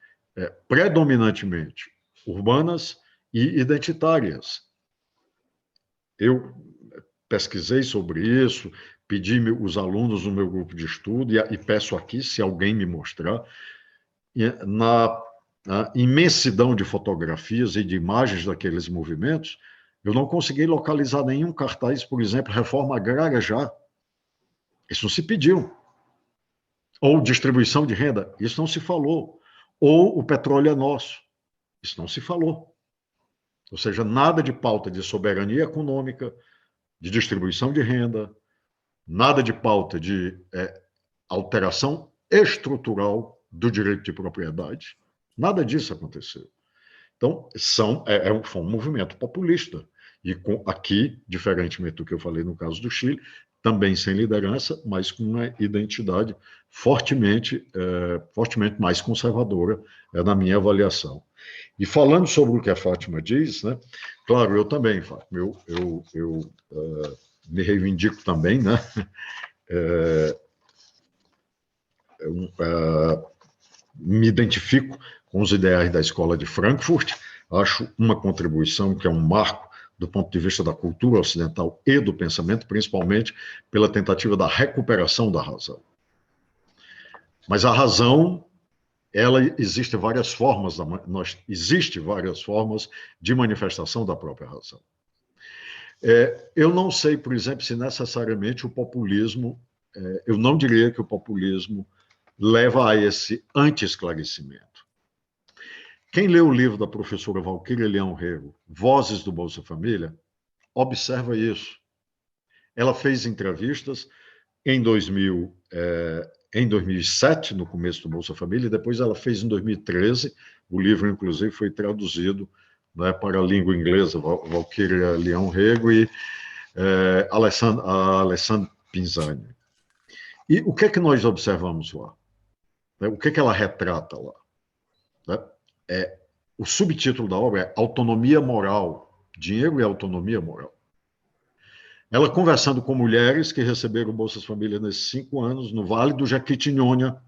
predominantemente urbanas e identitárias. Eu pesquisei sobre isso, pedi os alunos do meu grupo de estudo, e peço aqui, se alguém me mostrar, na imensidão de fotografias e de imagens daqueles movimentos, eu não consegui localizar nenhum cartaz, por exemplo, reforma agrária já. Isso não se pediu. Ou distribuição de renda, isso não se falou. Ou o petróleo é nosso, isso não se falou. Ou seja, nada de pauta de soberania econômica, de distribuição de renda, nada de pauta de alteração estrutural do direito de propriedade. Nada disso aconteceu. Então, foi um movimento populista. E aqui, diferentemente do que eu falei no caso do Chile, também sem liderança, mas com uma identidade fortemente mais conservadora, na minha avaliação. E falando sobre o que a Fátima diz, né, claro, eu também, Fátima, eu me reivindico também, né, me identifico com os ideais da Escola de Frankfurt, acho uma contribuição que é um marco do ponto de vista da cultura ocidental e do pensamento, principalmente pela tentativa da recuperação da razão. Mas a razão, ela existe várias formas, existe várias formas de manifestação da própria razão. Eu não sei, por exemplo, se necessariamente o populismo, eu não diria que o populismo leva a esse anti-esclarecimento. Quem lê o livro da professora Valquíria Leão Rego, Vozes do Bolsa Família, observa isso. Ela fez entrevistas em 2007, no começo do Bolsa Família, e depois ela fez em 2013. O livro, inclusive, foi traduzido, né, para a língua inglesa, Valquíria Leão Rego e Alessandro Pinzani. E o que é que nós observamos lá? O que é que ela retrata lá? O subtítulo da obra é Autonomia Moral, Dinheiro e Autonomia Moral. Ela conversando com mulheres que receberam Bolsas Família nesses 5 anos, no Vale do Jequitinhonha,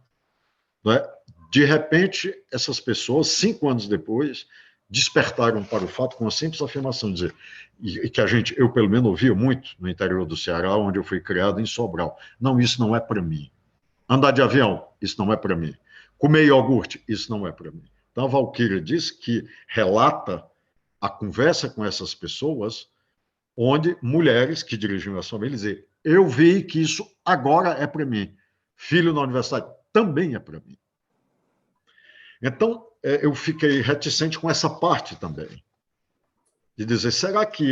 né? De repente, essas pessoas, 5 anos depois, despertaram para o fato com uma simples afirmação, dizer, e que eu pelo menos ouvia muito no interior do Ceará, onde eu fui criado, em Sobral. Não, isso não é para mim. Andar de avião, isso não é para mim. Comer iogurte, isso não é para mim. Então, a Valquíria diz que relata a conversa com essas pessoas, onde mulheres que dirigiam as famílias dizem, eu vi que isso agora é para mim. Filho na universidade, também é para mim. Então, eu fiquei reticente com essa parte também. De dizer, será que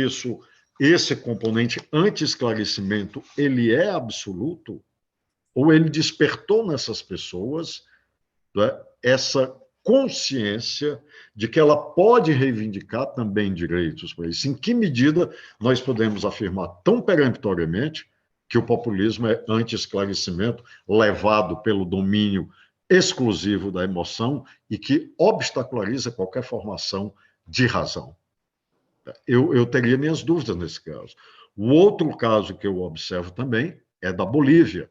esse componente anti-esclarecimento, ele é absoluto? Ou ele despertou nessas pessoas, né, essa consciência de que ela pode reivindicar também direitos para isso? Em que medida nós podemos afirmar tão peremptoriamente que o populismo é anti-esclarecimento levado pelo domínio exclusivo da emoção e que obstaculariza qualquer formação de razão? Eu teria minhas dúvidas nesse caso. O outro caso que eu observo também é da Bolívia.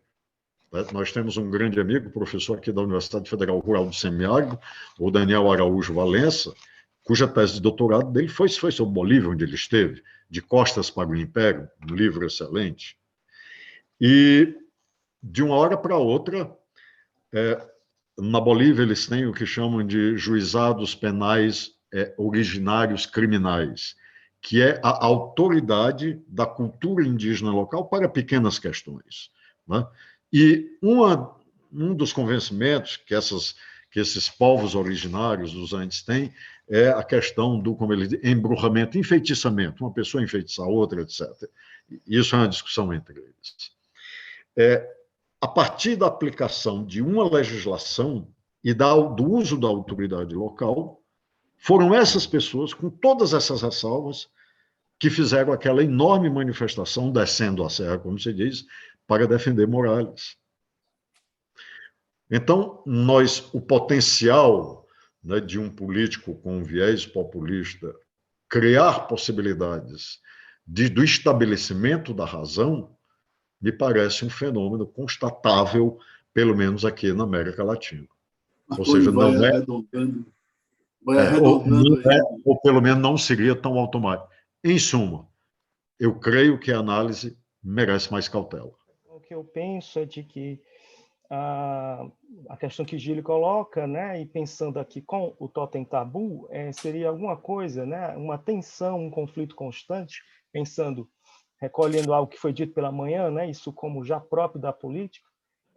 Nós temos um grande amigo, professor aqui da Universidade Federal Rural do Semiárido, o Daniel Araújo Valença, cuja tese de doutorado dele foi sobre Bolívia, onde ele esteve, De Costas para o Império, um livro excelente. E, de uma hora para outra, na Bolívia eles têm o que chamam de juizados penais originários criminais, que é a autoridade da cultura indígena local para pequenas questões, né? E um dos convencimentos que esses povos originários dos Andes têm é a questão do, como ele diz, embrujamento, enfeitiçamento, uma pessoa enfeitiçar a outra, etc. Isso é uma discussão entre eles. A partir da aplicação de uma legislação e do uso da autoridade local, foram essas pessoas, com todas essas ressalvas, que fizeram aquela enorme manifestação, descendo a serra, como se diz, para defender Morales. Então, o potencial, né, de um político com um viés populista criar possibilidades do estabelecimento da razão, me parece um fenômeno constatável, pelo menos aqui na América Latina. Ou seja, não é... Vai arredondando aí. Ou pelo menos não seria tão automático. Em suma, eu creio que a análise merece mais cautela. O que eu penso é de que a questão que Gílio coloca, né, e pensando aqui com o totem tabu, seria alguma coisa, né, uma tensão, um conflito constante, recolhendo algo que foi dito pela manhã, né, isso como já próprio da política,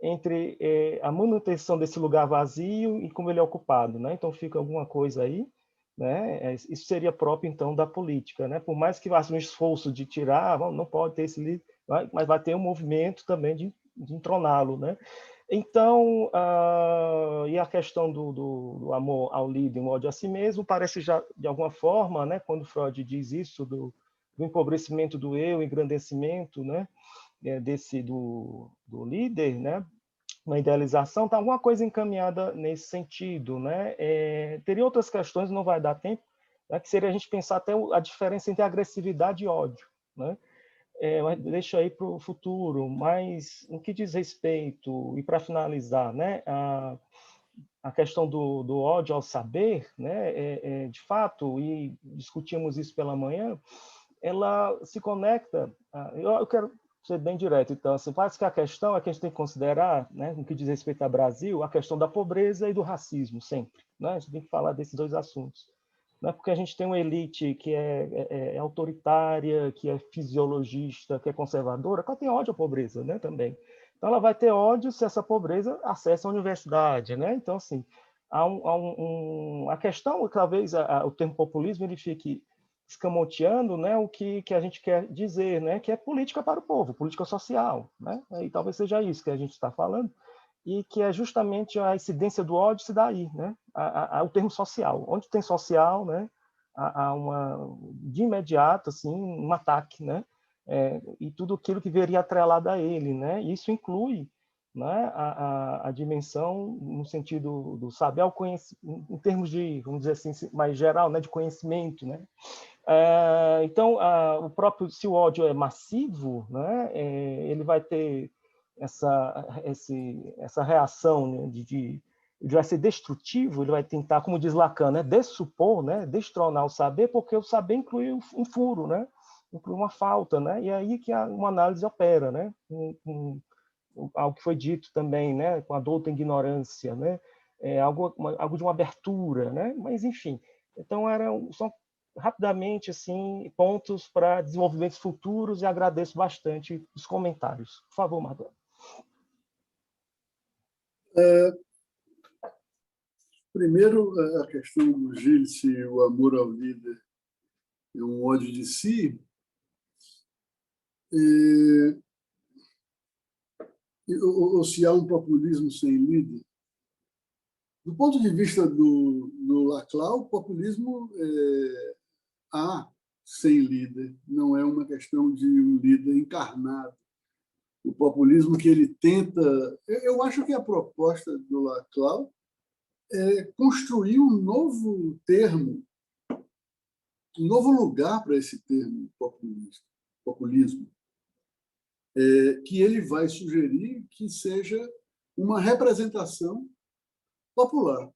entre a manutenção desse lugar vazio e como ele é ocupado, né? Então fica alguma coisa aí, né? Isso seria próprio então da política, né? Por mais que faça um esforço de tirar, não pode ter esse líder, mas vai ter um movimento também de entroná-lo, né? Então, e a questão do amor ao líder, um ódio a si mesmo, parece já, de alguma forma, né, quando Freud diz isso, do empobrecimento do eu, engrandecimento, né, do líder, né, uma idealização, está alguma coisa encaminhada nesse sentido, né? Teria outras questões, não vai dar tempo, né, que seria a gente pensar até a diferença entre agressividade e ódio, né? Deixa aí para o futuro, mas no que diz respeito, e para finalizar, né, a questão do ódio ao saber, né, de fato, e discutimos isso pela manhã, ela se conecta, eu quero ser bem direto. Então, assim, parece que a questão é que a gente tem que considerar, né, no que diz respeito ao Brasil, a questão da pobreza e do racismo, sempre. Né? A gente tem que falar desses dois assuntos. Não é porque a gente tem uma elite que é autoritária, que é fisiologista, que é conservadora, que ela tem ódio à pobreza, né, também. Então, ela vai ter ódio se essa pobreza acessa a universidade, né? Então, assim, a questão, talvez, o termo populismo, ele fique escamoteando, né, o que a gente quer dizer, né, que é política para o povo, política social, né? E talvez seja isso que a gente está falando, e que é justamente a incidência do ódio se dá aí, né? O termo social. Onde tem social, né, há de imediato, assim, um ataque, né? E tudo aquilo que viria atrelado a ele, né? E isso inclui, né, a dimensão no sentido do saber, ao em termos de, vamos dizer assim, mais geral, né, de conhecimento, né? Então, o próprio, se o ódio é massivo, né, ele vai ter essa reação, né, ele vai ser destrutivo, ele vai tentar, como diz Lacan, né, dessupor, né, destronar o saber, porque o saber inclui um furo, né, inclui uma falta, né, e é aí que uma análise opera, né, algo que foi dito também, né, com a douta ignorância, né, algo de uma abertura, né, mas enfim, então são rapidamente assim pontos para desenvolvimentos futuros e agradeço bastante os comentários. Por favor, Mardônio. Primeiro, a questão do Gil, se o amor ao líder é um ódio de si, ou se há um populismo sem líder. Do ponto de vista do Laclau, o populismo há sem líder, não é uma questão de um líder encarnado. O populismo que ele tenta... Eu acho que a proposta do Laclau é construir um novo termo, um novo lugar para esse termo populismo, que ele vai sugerir que seja uma representação popular.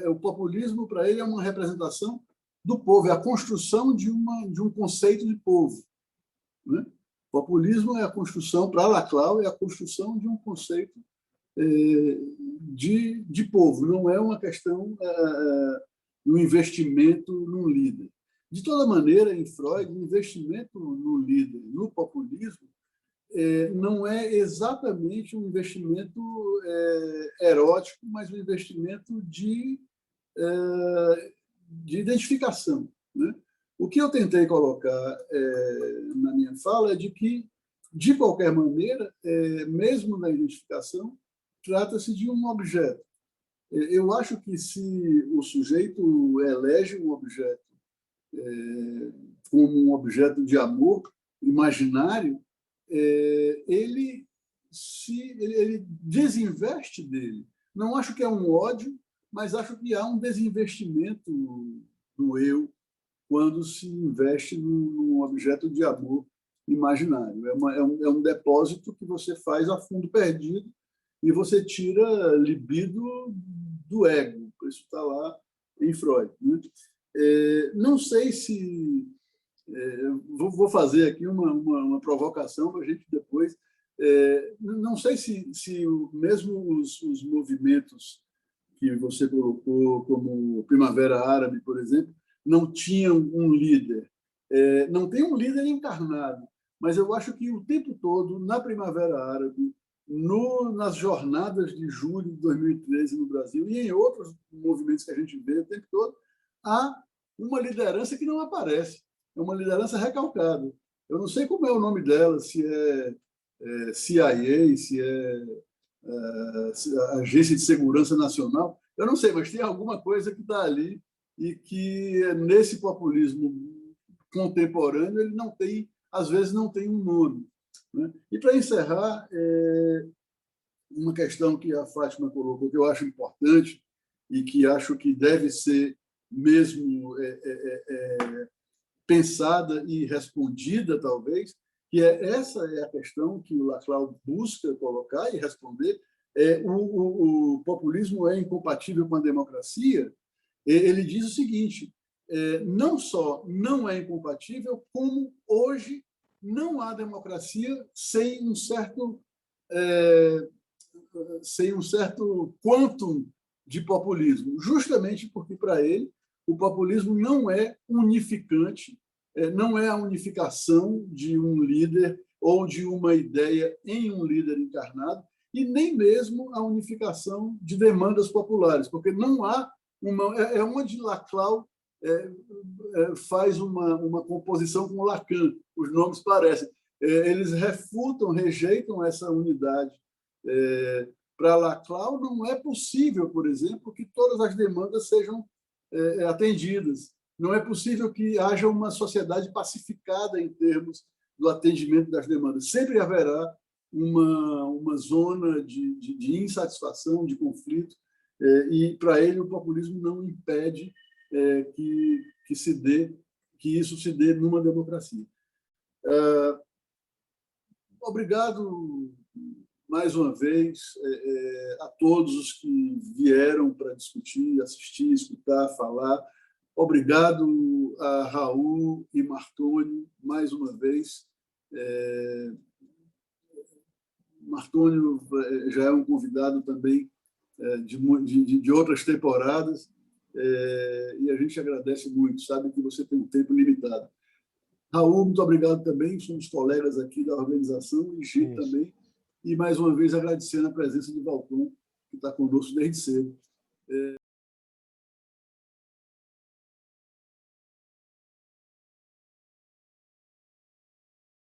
O populismo, para ele, é uma representação do povo, é a construção de um conceito de povo. Né? O populismo é a construção, para Laclau, é a construção de um conceito de povo, não é uma questão de um investimento num líder. De toda maneira, em Freud, o investimento no líder, no populismo, não é exatamente um investimento erótico, mas um investimento de identificação. Né? O que eu tentei colocar na minha fala é de que, de qualquer maneira, mesmo na identificação, trata-se de um objeto. Eu acho que se o sujeito elege um objeto como um objeto de amor imaginário, ele desinveste dele. Não acho que é um ódio, mas acho que há um desinvestimento do eu quando se investe num objeto de amor imaginário. É um depósito que você faz a fundo perdido e você tira libido do ego. Isso está lá em Freud. Né? Não sei se... vou fazer aqui uma provocação para a gente depois... não sei se mesmo os movimentos que você colocou, como Primavera Árabe, por exemplo, não tinham um líder. Não tem um líder encarnado, mas eu acho que o tempo todo, na Primavera Árabe, nas jornadas de julho de 2013 no Brasil e em outros movimentos que a gente vê o tempo todo, há uma liderança que não aparece. É uma liderança recalcada. Eu não sei como é o nome dela, se é CIA, se é Agência de Segurança Nacional, eu não sei, mas tem alguma coisa que está ali e que, nesse populismo contemporâneo, ele não tem, às vezes, não tem um nome. Né? E, para encerrar, uma questão que a Fátima colocou, que eu acho importante e que acho que deve ser mesmo pensada e respondida, talvez, que essa é a questão que o Laclau busca colocar e responder. O populismo é incompatível com a democracia. Ele diz o seguinte: não só não é incompatível, como hoje não há democracia sem um certo quantum de populismo, justamente porque, para ele, o populismo não é unificante, não é a unificação de um líder ou de uma ideia em um líder encarnado, e nem mesmo a unificação de demandas populares, porque não há onde Laclau faz uma composição com Lacan, os nomes parecem. Eles refutam, rejeitam essa unidade. Para Laclau, não é possível, por exemplo, que todas as demandas sejam atendidas. Não é possível que haja uma sociedade pacificada em termos do atendimento das demandas. Sempre haverá uma zona de insatisfação, de conflito, e, para ele, o populismo não impede que isso se dê numa democracia. Obrigado, mais uma vez, a todos os que vieram para discutir, assistir, escutar, falar. Obrigado a Raul e Martônio, mais uma vez. Martônio já é um convidado também de outras temporadas, e a gente agradece muito, sabe que você tem um tempo limitado. Raul, muito obrigado também, somos colegas aqui da organização, e Gito também, e mais uma vez agradecendo a presença de Valcon, que está conosco desde cedo.